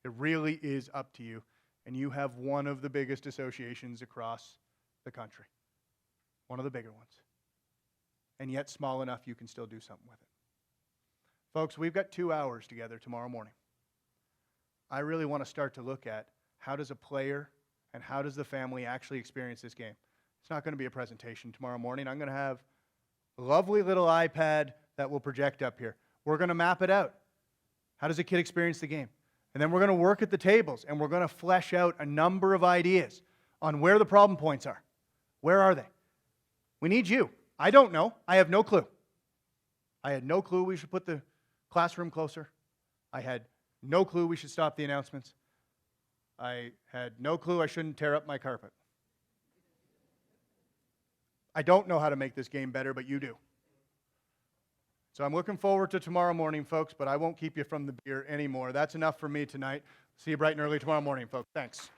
It really is up to you. And you have one of the biggest associations across the country. One of the bigger ones. And yet small enough you can still do something with it. Folks, we've got 2 hours together tomorrow morning. I really want to start to look at how does a player and how does the family actually experience this game. It's not going to be a presentation tomorrow morning. I'm going to have a lovely little iPad that will project up here. We're going to map it out. How does a kid experience the game? And then we're going to work at the tables, and we're going to flesh out a number of ideas on where the problem points are. Where are they? We need you. I don't know. I have no clue. I had no clue we should put the classroom closer. I had no clue we should stop the announcements. I had no clue I shouldn't tear up my carpet. I don't know how to make this game better, but you do. So I'm looking forward to tomorrow morning, folks, but I won't keep you from the beer anymore. That's enough for me tonight. See you bright and early tomorrow morning, folks. Thanks.